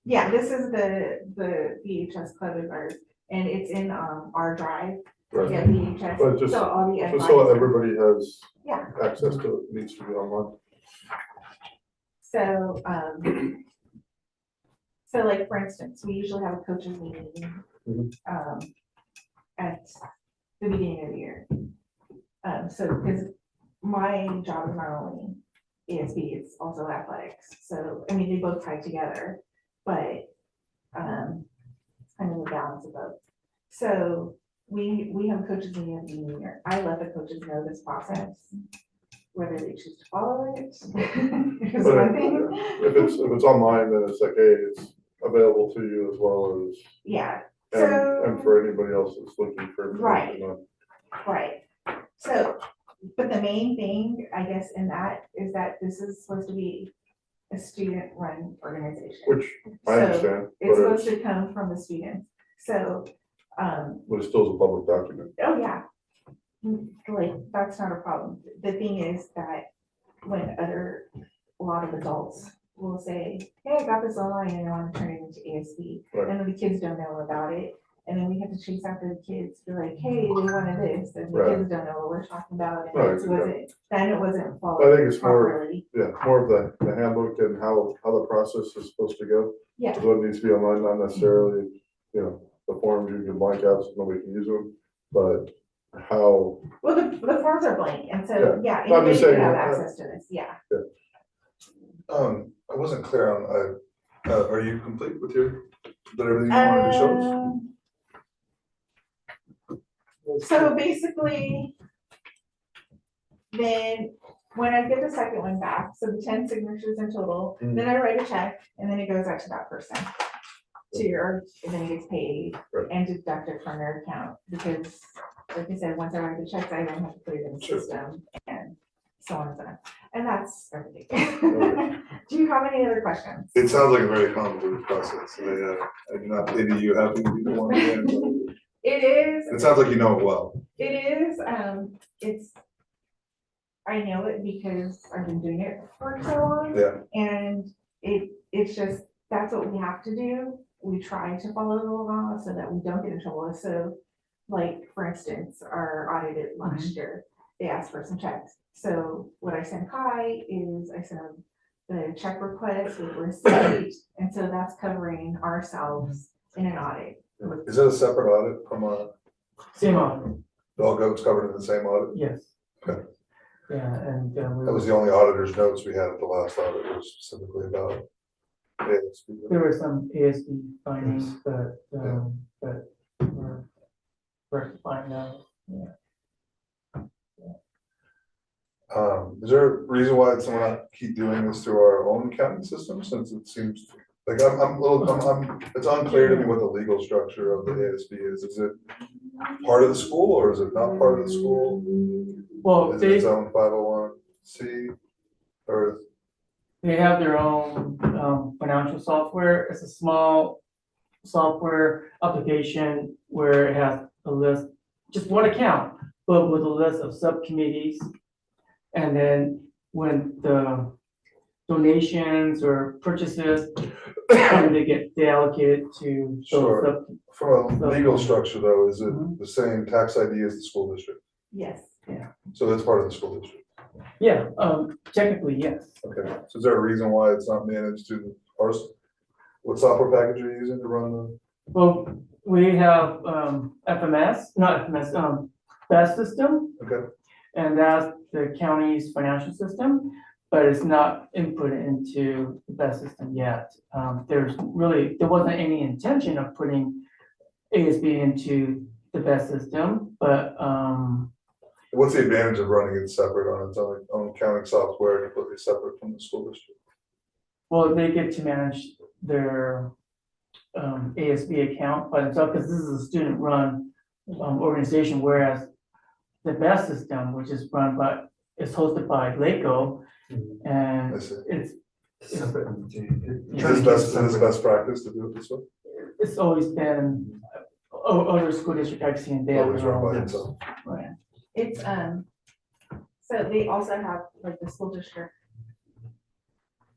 yeah, this is the VHS club of ours, and it's in, our drive, Right. yeah, VHS, But just, so all the. just so advice- everybody has Yeah, access to it, needs to be online. so, so like, for instance, we usually have a coaches meeting, Mhm. at the beginning of the year. So, because my job is not only ASB, it's also athletics, so, I mean, they both tie together, but, it's kind of a balance of both. So, we have a coaches meeting at the beginning of the year, I let the coaches know this process, whether they choose to follow it, is But one thing. if it's online, then it's like, hey, it's available to you as well as, Yeah, and so, for anybody else that's looking for Right. information on. right, so, but the main thing, I guess, in that is that this is supposed to be a student-run organization. Which I So, understand, It's but supposed to come from the students, so, but it still is a public document. oh, yeah. Like, that's not a problem. The thing is that when a lot of adults will say, hey, I got this online and I want to turn it into ASB. Right. And then the kids don't know about it. And then we have to chase after the kids, be like, hey, they wanted this, and the Right. kids don't know what we're talking about. And Right, it wasn't I followed think it's more, properly. yeah, more of the handbook and how the process is supposed to go. Yeah. Is what needs to be online, not necessarily, you know, the forms you can blank out so nobody can use them, but how, Well, the forms are blank, and so, yeah, I'm anybody just can saying, have access to this, yeah. I wasn't clear on, are you complete with that everything you wanted to show us? So basically, then when I get the second one back, so the 10 signatures in total, then I write a check and then it goes out to that person. And then it gets paid Right. and deducted from their account, because like I said, once I write the checks, I don't have to put it in the Sure. system and so on and so on. And that's everything. Do you have any other questions? It sounds like a very complicated process. I'm not maybe you have to be the one again. But It is. it sounds like you know it well. It is, I know it because I've been doing it for so long. Yeah. And it's just, that's what we have to do. We try to follow the law so that we don't get in trouble. So like, for instance, our audit last year, they asked for some checks. So what I sent Kai is I sent him the check request with receipt. And so that's covering ourselves in an audit. Is that a separate audit from Same audit, All goes covered in the same audit? yes. Okay. Yeah, and That was the only auditor's notes we had at the last audit, was specifically about ASB. there were some ASB findings, but we're rectifying those, yeah. Is there a reason why someone not keep doing this through our own accounting system, since it seems, like, it's unclear to me what the legal structure of the ASB is. Is it part of the school, or is it not part of the school? Well, Is it its own 501c, or? they have their own financial software. It's a small software application where it has a list, just one account, but with a list of subcommittees. And then when the donations or purchases, they allocate to those Sure. From a legal structure though, is it the same tax ID as the school district? Yes. So that's part of the school district? Yeah, technically, yes. Okay, so is there a reason why it's not managed through ours? What software package are you using to run the? Well, we have not FMS, BEST system, Okay, and that's the county's financial system, but it's not inputted into the BEST system yet. There wasn't any intention of putting ASB into the BEST system, but, what's the advantage of running it separate on its own accounting software, completely separate from the school district? well, they get to manage their ASB account by themselves, because this is a student-run organization, whereas the BEST system, which is is hosted by LACO, and I see. it's Separate entity. Is this best practice to do it this way? it's always been, other school district I've seen, they have Always their run by own. itself. Right. It's, so they also have, like, the school district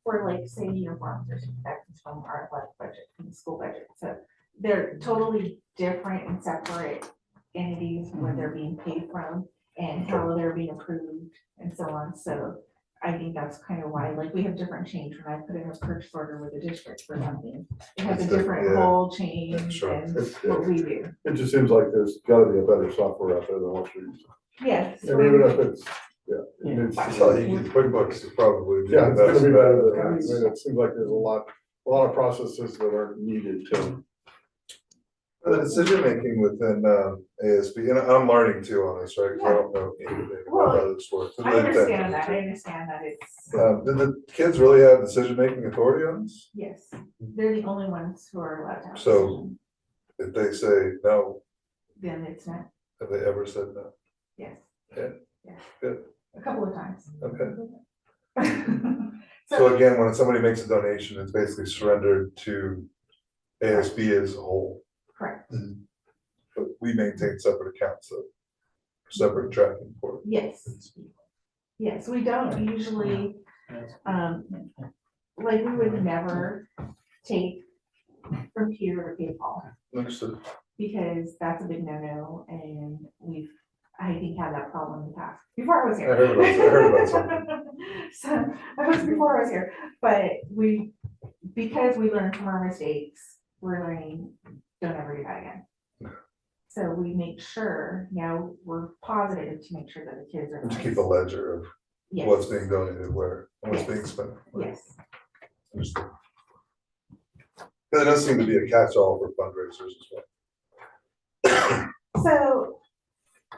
for, like, say, uniforms or something that comes from our athletic budget, from the school budget. So they're totally different and separate entities where they're being paid from and how they're being approved and so on. So I think that's kind of why, like, we have different change when I put in a purchase order with the district for something. It has a It's different different, yeah. whole change Sure. than what we do. It just seems like there's gotta be a better software out there than what you're using. Yes. And even if it's, yeah. Yeah. I saw you get QuickBooks is probably. Yeah, it's gonna be better than that. I That's- mean, it seems like there's a lot of processes that are needed to. The decision making within ASB, and I'm learning too on this, right? 'Cause I don't know anything Well, about how this works. I understand that. I understand that it's, Did the kids really have decision making authority on this? yes, they're the only ones who are allowed to have. a So- decision. If they say no, Then it's not, have they ever said no? yes. Yeah. Yeah. Good. A couple of times. Okay. So, So again, when somebody makes a donation, it's basically surrendered to ASB as a whole, correct, but we maintain separate accounts, so separate tracking for it. yes. Yes, we don't usually, like, we would never take from Peter to PayPal, Understood. because that's a big no-no, and I think, had that problem in the past, before I was here. I heard about something. So, that was before I was here, but because we learned from our mistakes, we're learning, don't ever do that again. So we make sure, now we're positive to make sure that the kids are. And to keep a ledger of Yes. what's being donated where, and what's Yes. being spent. Yes, Understood. There does seem to be a catch-all for fundraisers as well, so,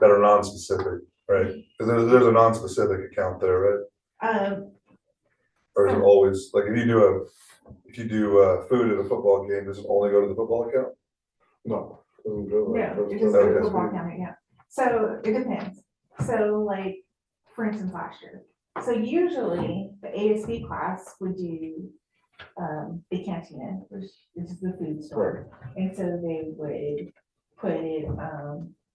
that are non-specific, right? Because there's a non-specific account there, right? Or is it always, like, if you do food at a football game, does it only go to the football account? No. Doesn't go like yeah, that. it just Okay. goes to walk down it, yeah. So it depends. So like, for instance, last year, so usually the ASB class would do the cantina, which is the food store. And so they would put it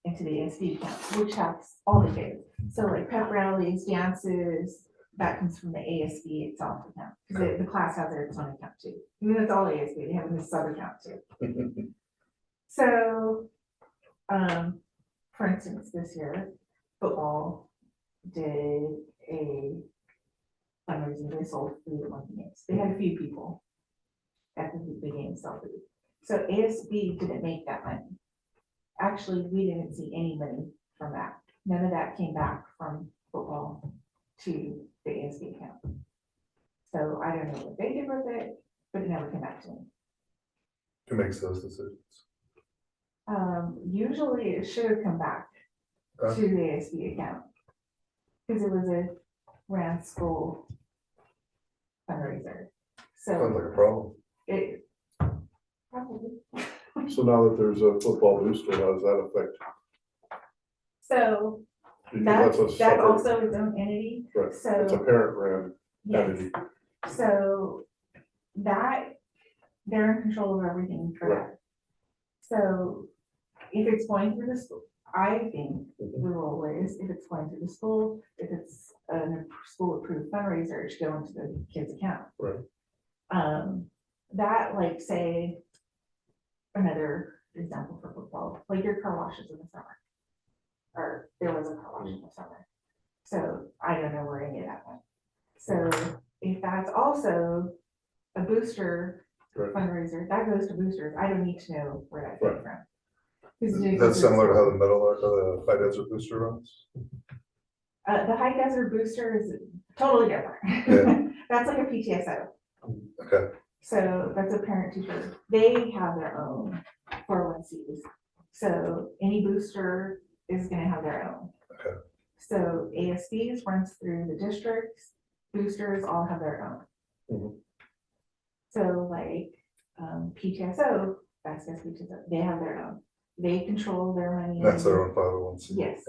into the ASB account, which has all the kids. So like pep rallies, dances, that comes from the ASB itself account, because the class has its own account too. I mean, it's all ASB, they have this sub account too. So, for instance, this year, football did a fundraising, they sold food at one of the games. They had a few people at the game sell food. So ASB didn't make that money. actually, we didn't see any money from that. None of that came back from football to the ASB account. So I don't know what they did with it, but it never came back to me. Who makes those decisions? Usually it should have come back to Okay. the ASB account. Because it was a Rand School fundraiser. Sounds So like a problem. it probably. So now that there's a football booster, how does that affect? So Because that's a separate- also its own entity. Right, it's a So, parent ran yes, entity. so that, they're in control of everything for that. So if it's going through the school, I think the rule is if it's going through the school, if it's a school approved fundraiser, it should go into the kid's account. Right. That, like, say, another example for football, like your car washes in the summer. Or there was a car wash in the summer. So I don't know where any of that went. So if that's also a booster Right. fundraiser, that goes to boosters. I don't need to know where that came Right. from. 'Cause it didn't go That's through similar to how school. the middle, the High Desert Booster runs? The High Desert Booster is totally different. Yeah. That's like a PTSO. Okay, So that's a parent teacher. They have their own 401Cs. So any booster is gonna have their own. Okay. So ASBs runs through the districts, boosters all have their own. Mhm. So like, PTSO, that's PTSO, they have their own. They control their money. that's their own 501c. Yes.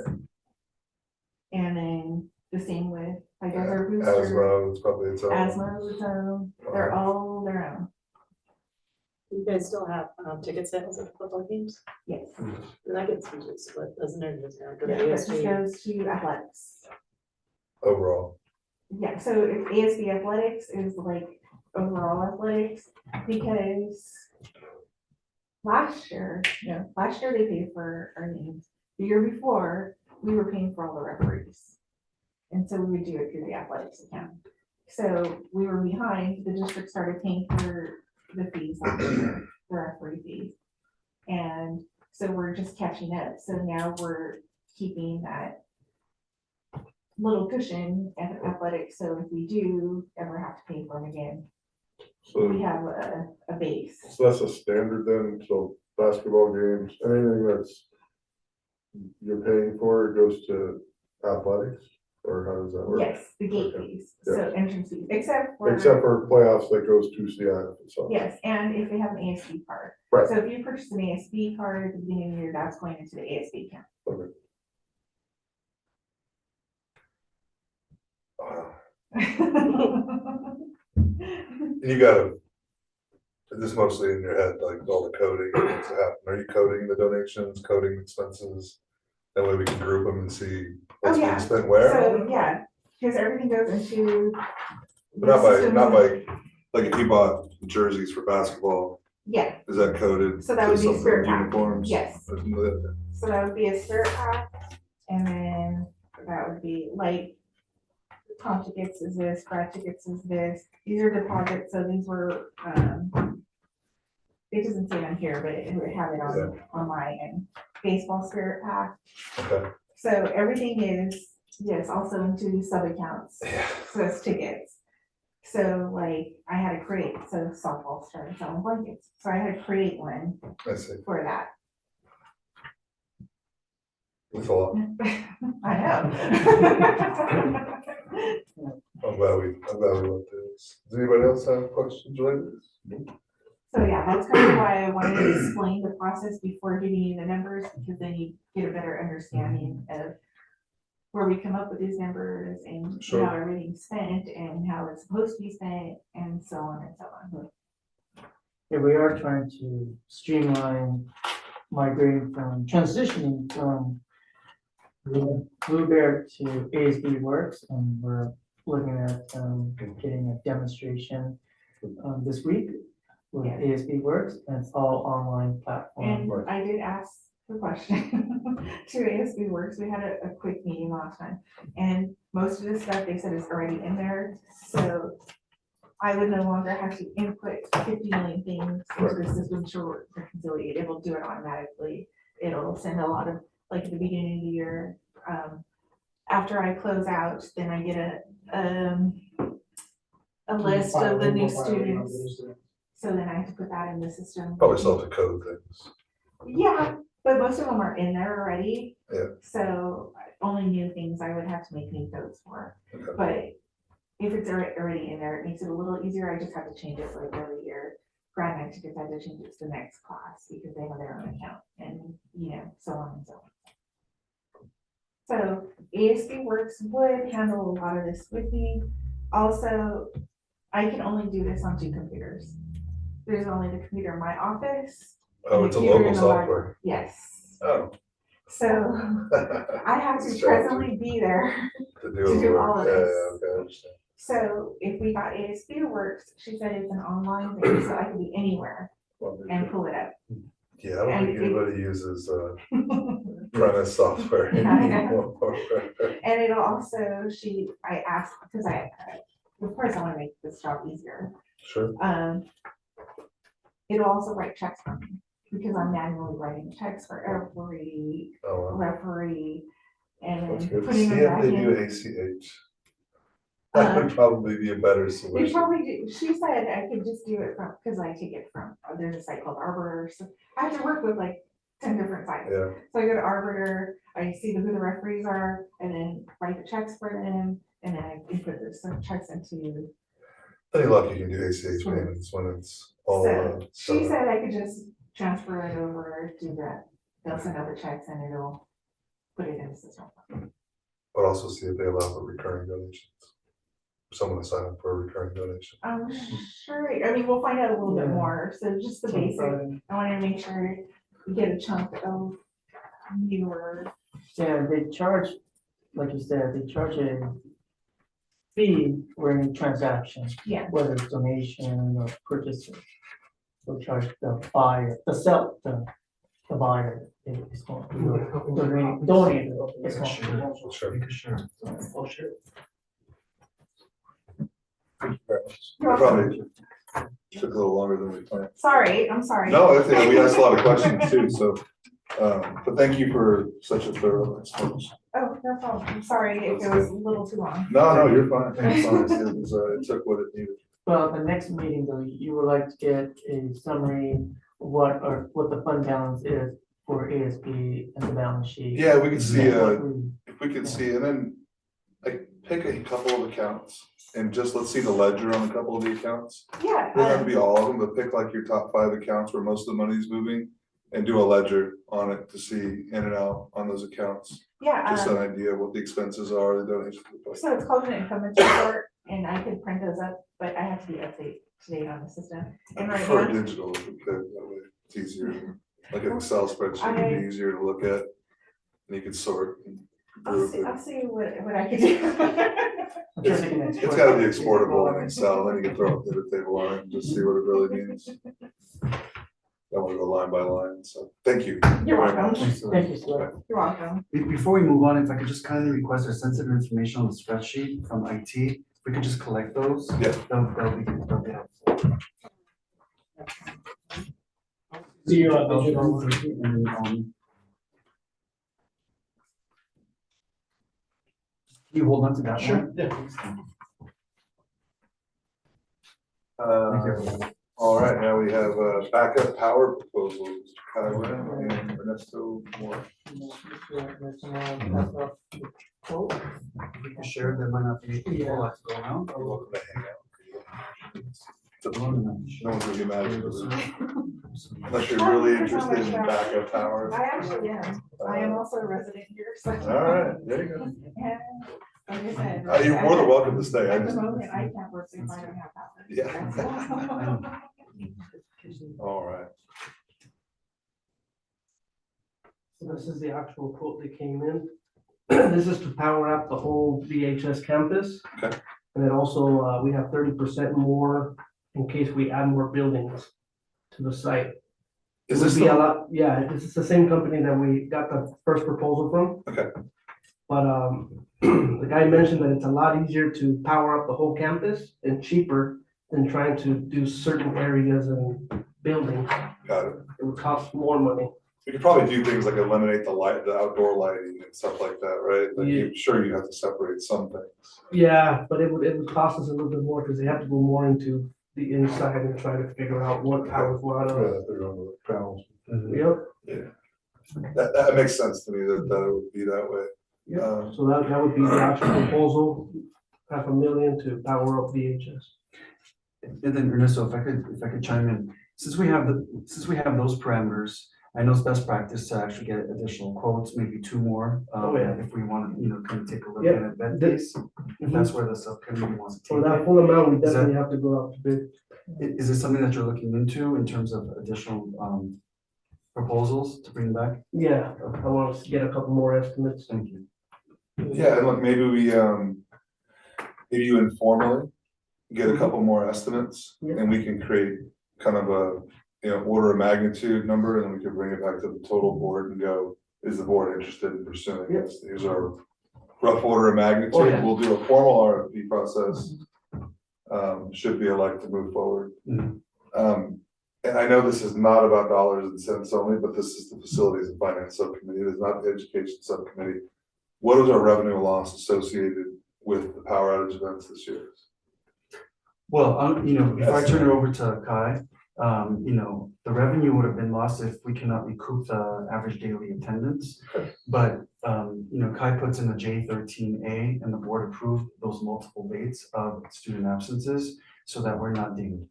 And then the same with, like, other booster, Asthma, it's probably its own. asthma is its own, they're all their own, You guys still have ticket sales at football games? yes. And that gets usually split, doesn't it? Just go to Yeah, that just ASB. goes to athletics. Overall, Yeah, so if ASB athletics is like overall athletics, because last year they paid for our games. The year before, we were paying for all the referees. And so we would do it through the athletics account. So we were behind, the district started paying for the fees last year, the referee fees. And so we're just catching up. So now we're keeping that little cushion at athletics. So if we do ever have to pay for them again, we So, have a base. so that's a standard then, so basketball games, anything that's you're paying for, it goes to athletics, or how does that work? Yes, the gate Okay. fees, so entrance fees, except for. Except for playoffs, that goes to CIF itself. Yes, and if they have an ASB card. Right. So if you purchase an ASB card at the beginning of the year, that's going into the ASB account. Okay. wow. And you gotta, this is mostly in your head, like all the coding that needs to happen. Are you coding the donations, coding expenses? That way we can group them and see what's Oh, yeah. being spent where? So, yeah, because everything goes into. But not by, the not system. by, like if you bought jerseys for basketball, Yeah, is that coded? So that to would be something, Spirit Pack. uniforms? Yes. so that would be a spirit pack, and then that would be like, comp tickets is this, grad tickets is this, these are deposits, so these were, it doesn't say on here, but it would have it on my end, baseball spirit pack. Okay, So everything is, yes, also into sub accounts, yeah, so it's tickets. So like, I had to create, so softball started selling blankets, so I had to create one I see. for that. That's a lot. I know. I'm glad we went through this. Does anybody else have questions related to this? So yeah, that's kind of why I wanted to explain the process before giving you the numbers, because then you get a better understanding of where we come up with these numbers and Sure. how everything's spent and how it's supposed to be spent and so on and so on. Yeah, we are trying to streamline migrating from, transitioning from Blue Bear to ASB Works, and we're looking at getting a demonstration this week with Yeah. ASB Works, and it's all online platform. And I did ask the question to ASB Works. We had a quick meeting last time, and most of the stuff they said is already in there. So I would no longer have to input 50 million things into the system to reconcile. It will do it automatically. it'll send a lot of, like at the beginning of the year, after I close out, then I get a list of the new students. So then I have to put that in the system. Probably still have to code things. Yeah, but most of them are in there already. Yeah. So only new things I would have to make new codes for. Okay. But if it's already in there, it makes it a little easier. I just have to change it like every year. Grad night tickets, I have to change it to the next class because they have their own account and, so on and so on. So ASB Works would handle a lot of this with me. Also, I can only do this on 2 computers. There's only the computer in my office. Oh, and it's the a computer local in the software. Yes. Oh. So I have to So- presently be there. To To do the all of work. Yeah, this. okay, I understand. So if we got ASB Works, she said it's an online thing, so I could be anywhere and pull it up. Yeah, I don't and think it- anybody uses premise software Yeah, I anymore. And it'll also, I asked, because of course I want to make this job easier. Sure. It'll also write checks for me because I'm manually writing checks for every Oh, wow. referee and That's then good. putting See them if back they do in. ACH. That would probably be a better They solution. probably do. She said I could just do it from, because I take it from, there's a site called Arbiter. So I have to work with like 10 different sites. Yeah, So I go to Arbiter, I see who the referees are, and then write the checks for them, and then I input some checks into. any luck you can do ACH payments when it's all. So she set up. said I could just transfer it over, do that. They'll send out the checks and it'll put it in the system. But also see if they allow for recurring donations. Someone to sign up for a recurring donation. I'm sure, I mean, we'll find out a little bit Yeah. more. So just the basic, I want to make sure we get a chunk of newer. Yeah, they charge, like you said, they charge a fee for any transaction. Yeah. Whether it's donation or purchase. They'll charge the buyer, the buyer. It's going to donate. It's going to. Sure. Sure. Oh, sure. Probably took a little longer than we planned. Sorry, I'm sorry. No, I think we asked a lot of questions too, so, but thank you for such a thorough explanation. Oh, no problem. I'm sorry if it was a little too long. No, you're fine. It's fine. It was, it took what it needed. Well, the next meeting though, you would like to get a summary of what the fund balance is for ASB and the balance sheet. Yeah, we could see, And what we- if we could see, and then like pick a couple of accounts and just let's see the ledger on a couple of the accounts. Yeah. Doesn't have to be all of them, but pick like your top 5 accounts where most of the money's moving and do a ledger on it to see in and out on those accounts. Yeah. Just an idea of what the expenses are, the donations. So it's called an income report and I can print those up, but I have to be updated on the system. I And right prefer now, digital if we could, that way it's easier. Like an Excel spreadsheet would be easier to look at. And you could sort and group it. I'll see what I can do. I'm sure they can It's export gotta be it. exportable in Excel, then you can throw a pivot table on it and just see what it really means. Don't wanna go line by line, so thank you. You're very welcome. much. Thank you, sir. You're welcome. Before we move on, if I could just kindly request our sensitive information on the spreadsheet from IT, if we could just collect those. Yeah. That'll be helpful. See you And then, can you hold on to that one? All right, now we have backup power proposals, Kyra and Ernesto Moore. If we can share, there might not be people that go around. You're welcome to hang out. No one's gonna be mad at you, unless you're really interested in backup power. I actually am. I am also a resident here, so. All right, there you go. And like I said. You're more than welcome to stay. I At the just, moment, I can't work if I don't have power. yeah. All right. So this is the actual quote that came in. This is to power up the whole VHS campus. Okay. And then also, we have 30% more in case we add more buildings to the site. Is It would this be a the, lot, yeah, this is the same company that we got the first proposal from. okay, But the guy mentioned that it's a lot easier to power up the whole campus and cheaper than trying to do certain areas and buildings. got it. It would cost more money. You could probably do things like eliminate the outdoor lighting and stuff like that, right? Like, Yeah. I'm sure you have to separate some things. Yeah, but it would cost us a little bit more because they have to go more into the inside and try to figure out what powers what. Yeah, they're on the panels. Yep, That makes sense to me that it would be that way. yep. So that would be the actual proposal, $500,000 to power up VHS. And then Ernesto, if I could chime in, since we have those parameters, I know it's best practice to actually get additional quotes, maybe 2 more. Oh, yeah. If we want to, kind of take a look Yeah. at it, that case, if that's where the subcommittee wants to For take that it. full amount, we Is that- definitely have to go out to bid. Is it something that you're looking into in terms of additional, proposals to bring back? Yeah, I want to get a couple more estimates. Thank you. Yeah, and look, maybe you informally get a couple more estimates Yeah. and we can create kind of a, order of magnitude number, and then we can bring it back to the total board and go, is the board interested in pursuing Yeah. this? Here's our rough order of magnitude. Oh, yeah. We'll do a formal RFP process. Should be elected to move forward. Mhm. And I know this is not about dollars and cents only, but this is the Facilities and Finance Subcommittee. It is not the Education Subcommittee. What is our revenue loss associated with the power outage events this year? Well, before I turn it over to Kai, the revenue would have been lost if we cannot recoup the average daily attendance. But, Kai puts in a J13A and the board approved those multiple dates of student absences so that we're not dinged.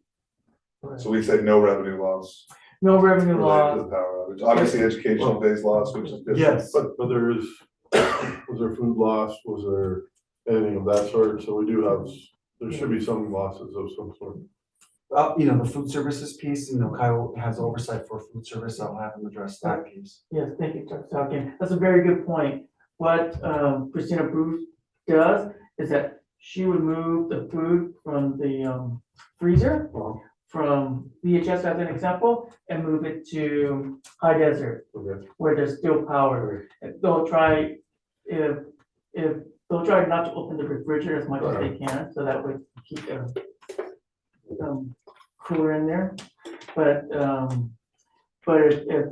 So we say no revenue loss No revenue related to loss. the power outage. Obviously, educational based loss, which is different. Yes. But there is, was there food loss? Was there anything of that sort? So we do have, there should be some losses of some sort. The food services piece, Kyle has oversight for food service. I'll have him address that piece. Yes, thank you, Dr. Falcon. That's a very good point. What Christina Bruce does is that she would move the food from the freezer, from VHS as an example, and move it to high desert, Okay. where there's still power. They'll try, if they'll try not to open the refrigerator as much as they can, so that would keep the cooler in there. But if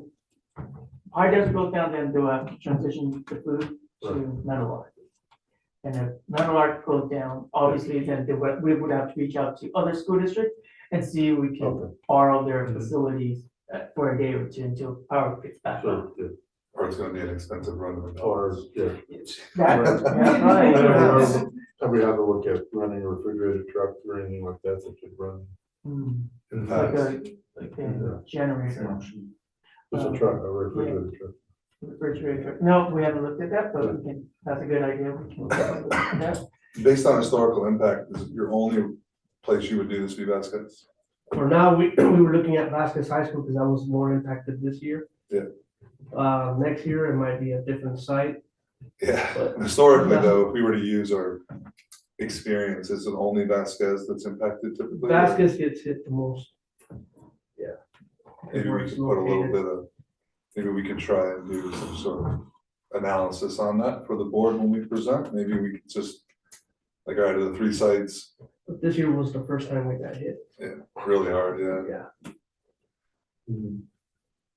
high desert goes down, then they'll have to transition the food to metal arc. And if metal arc goes down, obviously then we would have to reach out to other school districts and see if we can Okay. borrow their facilities for a day or two until power gets back on. So, yeah. Or it's gonna be an expensive run of Or, yeah. That's right. Have we had to look at running a refrigerator truck or anything like that that could run? Hmm, in the Like past. a generator, Just a truck, a refrigerator truck. refrigerator. No, we haven't looked at that, but we can, that's a good idea. We can look at that. Based on historical impact, is your only place you would do this be Vasquez? For now, we were looking at Vasquez High School because that was more impacted this year. Yeah. Next year, it might be a different site. Yeah, historically though, if we were to use our experience, is it only Vasquez that's impacted typically? Vasquez gets hit the most. Maybe we could put a little bit of, maybe we could try and do some sort of analysis on that for the board when we present. Maybe we could just, like, all right, of the 3 sites, But this year was the first time we got hit. really hard, yeah. Yeah. Mhm.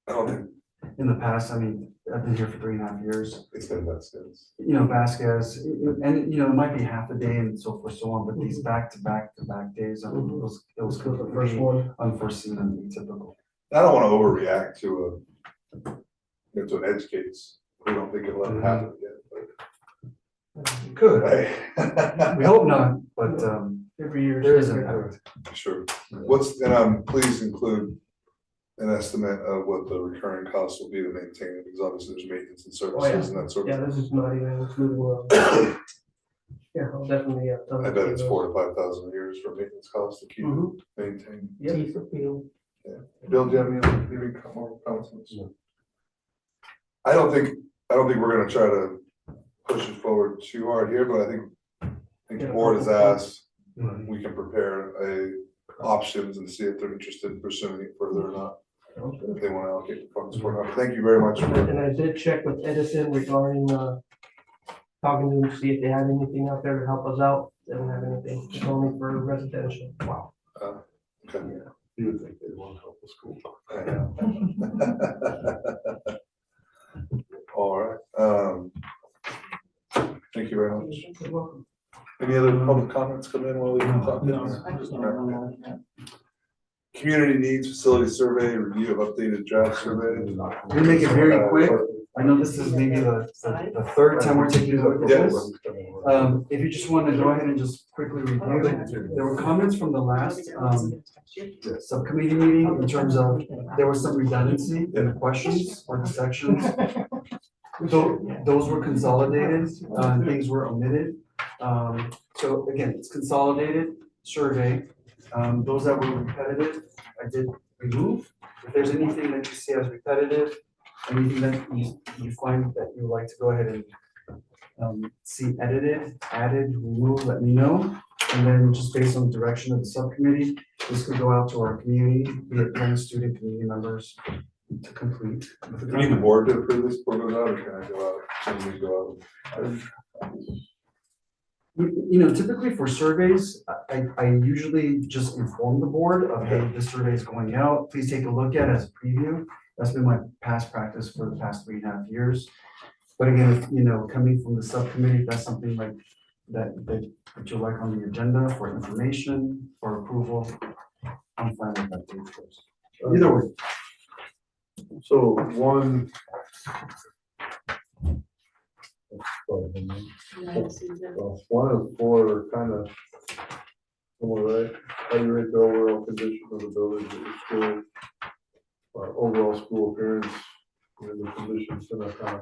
I don't think In the past, I've been here for 3.5 years. it's been Vasquez. Vasquez, and it might be half a day and so forth, so on, but these back to back days, it was This was the first completely one. unforeseen and atypical. I don't wanna overreact to an edge case. We don't think it'll ever happen again, but. Could, Hey. we hope not, but, Every year. there is different. impact. Sure. Please include an estimate of what the recurring costs will be to maintain it, because obviously there's maintenance and services and that sort of Yeah, thing. this is not even including. Yeah, I'll definitely. I bet it's 4,000 to 5,000 a year for maintenance costs to keep it Mhm. maintained. Yeah. Piece of field. Bill, do you have any more comments? I don't think we're gonna try to push it forward too hard here, but I think the board has asked, we can prepare options and see if they're interested in pursuing it further or not, Sounds good. if they wanna allocate the funds for it. Thank you very much for. And I did check with Edison regarding, talking to them to see if they had anything out there to help us out. They don't have anything, it's only for residential. Wow. Okay. You would think they'd want to help the school. I know. All right, thank you very much. You're welcome. Any other public comments come in while we've been talking? Community needs facility survey, review of updated draft survey. We make it very quick. I know this is maybe the third time we're taking a look at this. If you just want to go ahead and just quickly review, there were comments from the last subcommittee meeting in terms of, there was some redundancy in the questions or the sections. Those were consolidated, things were omitted. So again, it's consolidated survey. Those that were repetitive, I did remove. If there's anything that you see as repetitive, anything that you find that you would like to go ahead and see edited, added, removed, let me know. And then just based on the direction of the subcommittee, this could go out to our community, be it parents, student, community members to complete. Do we need the board to approve this before it goes out, or can I go out? Can we go out? You know, typically for surveys, I usually just inform the board of, hey, this survey is going out, please take a look at it as a preview. That's been my past practice for the past 3.5 years. But again, if, you know, coming from the subcommittee, if that's something like that you like on the agenda for information, for approval, I'm fine with that too, of course. Either way. So one. One of four are kind of, right? How you rate the overall condition of the buildings at your school? Overall school appearance, and the conditions in that kind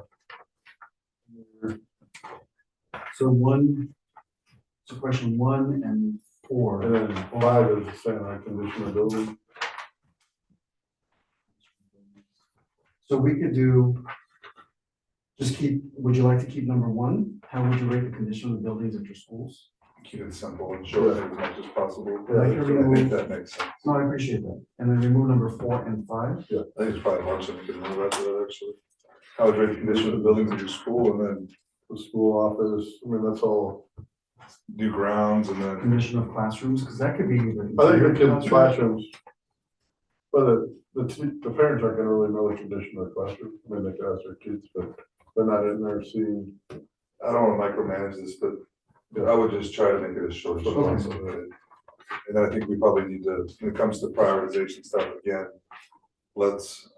of. So question 1 and 4. And then 5 is the same, like condition of building. So we could do, just keep, would you like to keep number 1? How would you rate the condition of the buildings at your schools? Keep it simple and short as much as possible. Yeah, I think that makes sense. No, I appreciate that. And then remove number 4 and 5. I think it's probably much that we can move after that, actually. How would rate the condition of the buildings at your school, and then The school office, I mean, that's all. do grounds, and then. Condition of classrooms, because that could be either. I think the kids' classrooms. But the parents aren't gonna really know the condition of the classroom, I mean, they can ask their kids, but they're not in there seeing. I don't want to micromanage this, but I would just try to make it as short as possible. And then I think we probably need to, when it comes to prioritization stuff, again, let's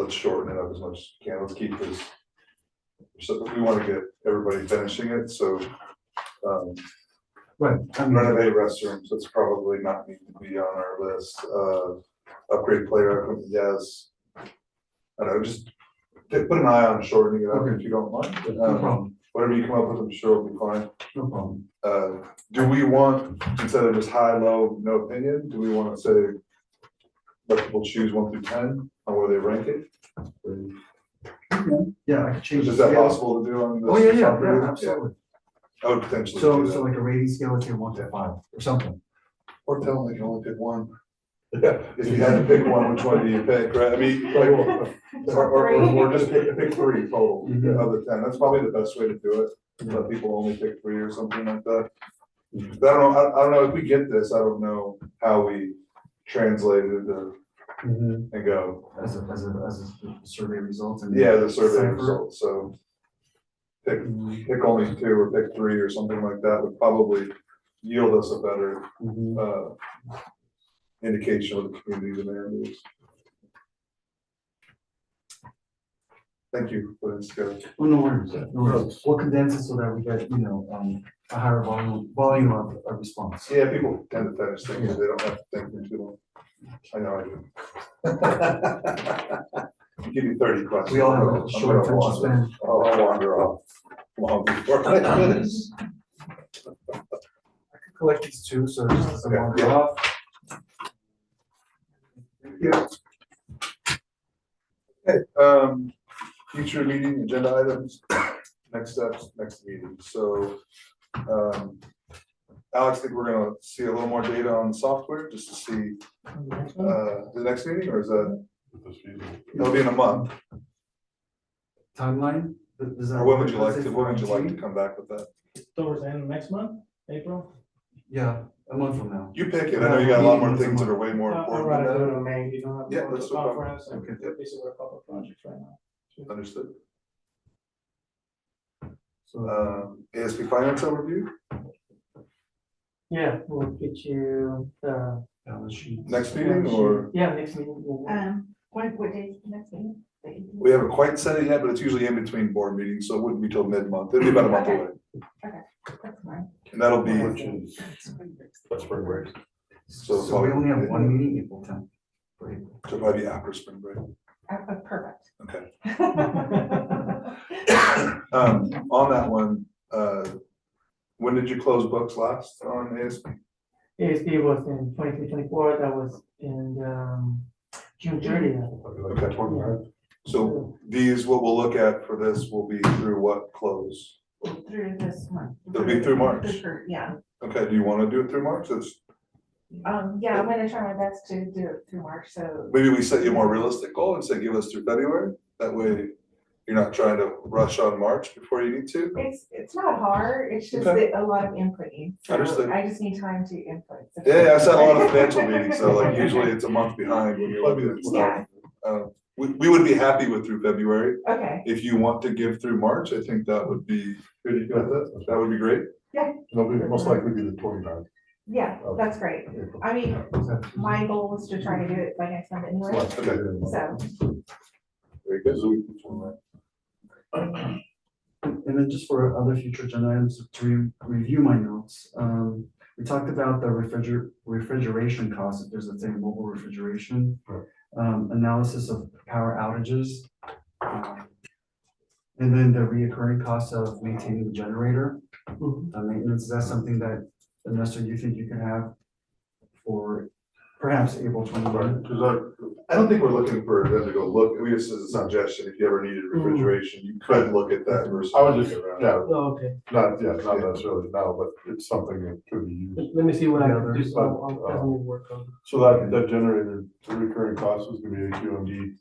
shorten it up as much as we can. Let's keep this. So we want to get everybody finishing it, so Right, I mean, renovate restrooms, that's probably not need to be on our list. Upgrade player equipment, yes. I don't know, just put an eye on shortening it up if you don't mind. no problem, Whatever you come up with, I'm sure will be fine. no problem. Do we want, instead of just high, low, no opinion, do we want to say, let people choose 1 through 10 on where they rank it? Yeah, I could change. Is the that scale. possible to do on this? Oh, yeah, absolutely. I would potentially So do that. like a rating scale, let's say 1 to 5 or something. Or tell them they can only pick one. Yeah, if you had to pick one, which one do you pick, right? I mean, like, or just pick 3 total, Mhm. other 10, that's probably the best way to do it. Let people only pick 3 or something like that. But I don't know, if we get this, I don't know how we translate it and go. As a survey results and. Yeah, the survey Cipher. results, so. Pick only 2 or pick 3 or something like that would probably yield us a better Mhm. indication of the community demand is. Thank you for this, together. Well, no worries, no worries. We'll condense it so that we get, you know, a higher volume of response. Yeah, people tend to finish things, they don't have to think for too long. I know I do. Give me 30 questions. We all have I'm a short gonna attention wander. span. I'll wander off long before I finish. I could collect these 2, so it just doesn't Okay, wander yeah. off. Yeah. Okay, future meeting agenda items, next steps, next meeting, so, Alex, I think we're gonna see a little more data on the software, just to see, the next meeting, or is that, it'll be in a month, Timeline? Does that or when would you work? like to, Let's say when would you like to 14? come back with that? Towards the end of next month, April? Yeah, a month from now. You pick it. I know you got a lot more Once a things that month. are way more I'd important rather do it than in May, you don't have Yeah, to go to that's the no problem. conference, and Okay. we're busy with a couple of projects right now. that. Understood. So, ASB finance overview, We'll get you the. balance sheet. next meeting, or Yeah, next meeting. What day is the next meeting? we haven't quite set it yet, but it's usually in between board meetings, so it wouldn't be till mid-month. It'll be about a month Okay. away. That's fine. And that'll be, Which is, that's spring break. So So we only have one meeting, April 10th. for April. it'll probably be after spring break. Perfect. Okay. On that one, when did you close books last on ASB? ASB was in 23-24. That was in, June 30th. Okay, 29. So these, what we'll look at for this will be through what close? Through this month. It'll be through March. Yeah, Okay, do you want to do it through March? That's, yeah, I'm gonna try my best to do it through March, so. maybe we set you a more realistic goal and say, give us through February. That way you're not trying to rush on March before you need to. It's not hard, it's just Okay. that a lot of inputting. So Understood. I just need time to input. So- Yeah, I've sat a lot of financial meetings, so like usually it's a month behind when you're looking at stuff. Yeah, We would be happy with through February. okay, If you want to give through March, I think that would be, that would be great. It'll be, most likely be the 29th. yeah, that's great. April. I mean, my goal was to try to do it by next month anyway, Okay. so. Very good. And then just for other future agenda items, to review my notes, we talked about the refrigeration costs, if there's, let's say, mobile refrigeration. Right. Analysis of power outages. And then the reoccurring costs of maintaining the generator. Maintenance, is that something that, Vanessa, you think you can have for perhaps April 21? Because I don't think we're looking for them to go look, we just as a suggestion, if you ever needed refrigeration, you could look at that versus. I would just, yeah, Oh, okay, not necessarily now, but it's something that could be used. let me see what I Yeah, can do, there's so I'll definitely work on. So that generator, the recurring cost is gonna be AQMD,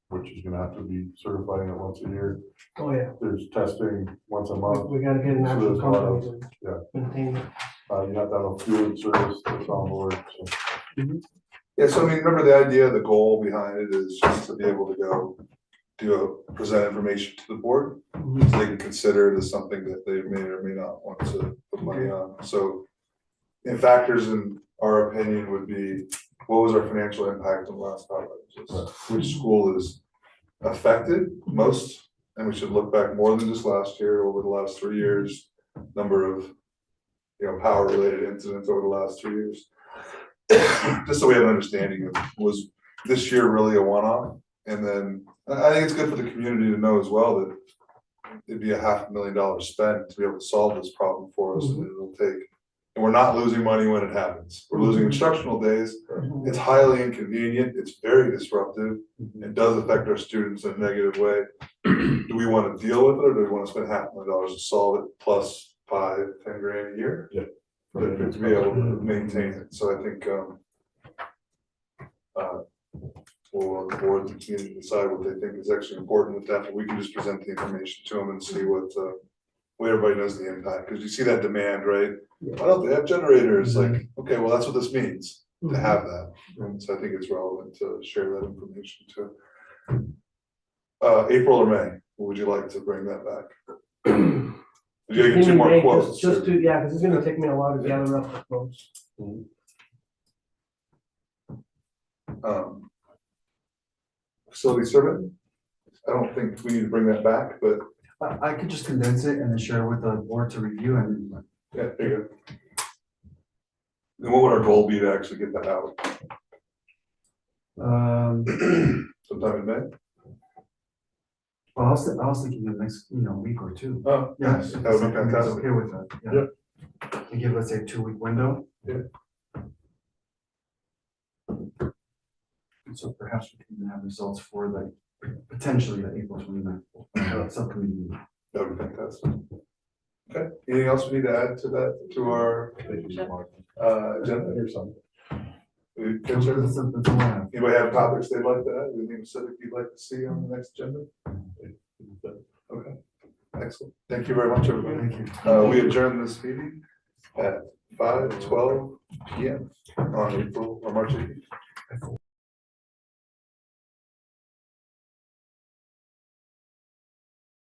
which is gonna have to be certifying it once a year. Oh, yeah, There's testing once a month. we gotta get an So actual there's a lot of- company to yeah. maintain it. You have to have a fuel service that's on board, so. Yeah, so I mean, remember the idea, the goal behind it is just to be able to go present information to the board. So they can consider it as something that they may or may not want to put money on. So factors in our opinion would be, what was our financial impact on the last power outages? Which school is affected most? And we should look back more than just last year, over the last 3 years, number of, power related incidents over the last 3 years. Just so we have an understanding of, was this year really a one-off? And then I think it's good for the community to know as well that it'd be a $500,000 spend to be able to solve this problem for us, and it'll take. And we're not losing money when it happens. We're losing instructional days. It's highly inconvenient. It's very disruptive. It does affect our students in a negative way. Do we want to deal with it, or do we want to spend $500,000 to solve it plus $5-10 grand a year? Yeah. To be able to maintain it. So I think we'll the board and the community decide what they think is actually important with that, but we can just present the information to them and see what everybody knows the impact, because you see that demand, right? Why don't they have generators? Like, okay, well, that's what this means to have that. And so I think it's relevant to share that information too. April or May, would you like to bring that back? You gotta get 2 more quotes. Just to, yeah, because it's gonna take me a while to gather up the quotes. Facility survey, I don't think we need to bring that back, but I could just condense it and then share with the board to review and yeah, there you go. And what would our goal be to actually get that out? Sometime in May? well, I was thinking the next, week or two. Oh, Yes, that would be fantastic. Okay with that, yeah. And give, let's say, a 2-week window. Yeah. And so perhaps we can have results for potentially the April 29th subcommittee meeting. That would be fantastic. Okay, anything else we need to add to that, to our agenda? Here's something. We That's consider this? that's all I have. Anybody have topics they'd like to add? Anything specific you'd like to see on the next agenda? Okay. Excellent. Thank you very much, everybody. Thank you. We adjourn this meeting at 5:12 PM on April or March 18th.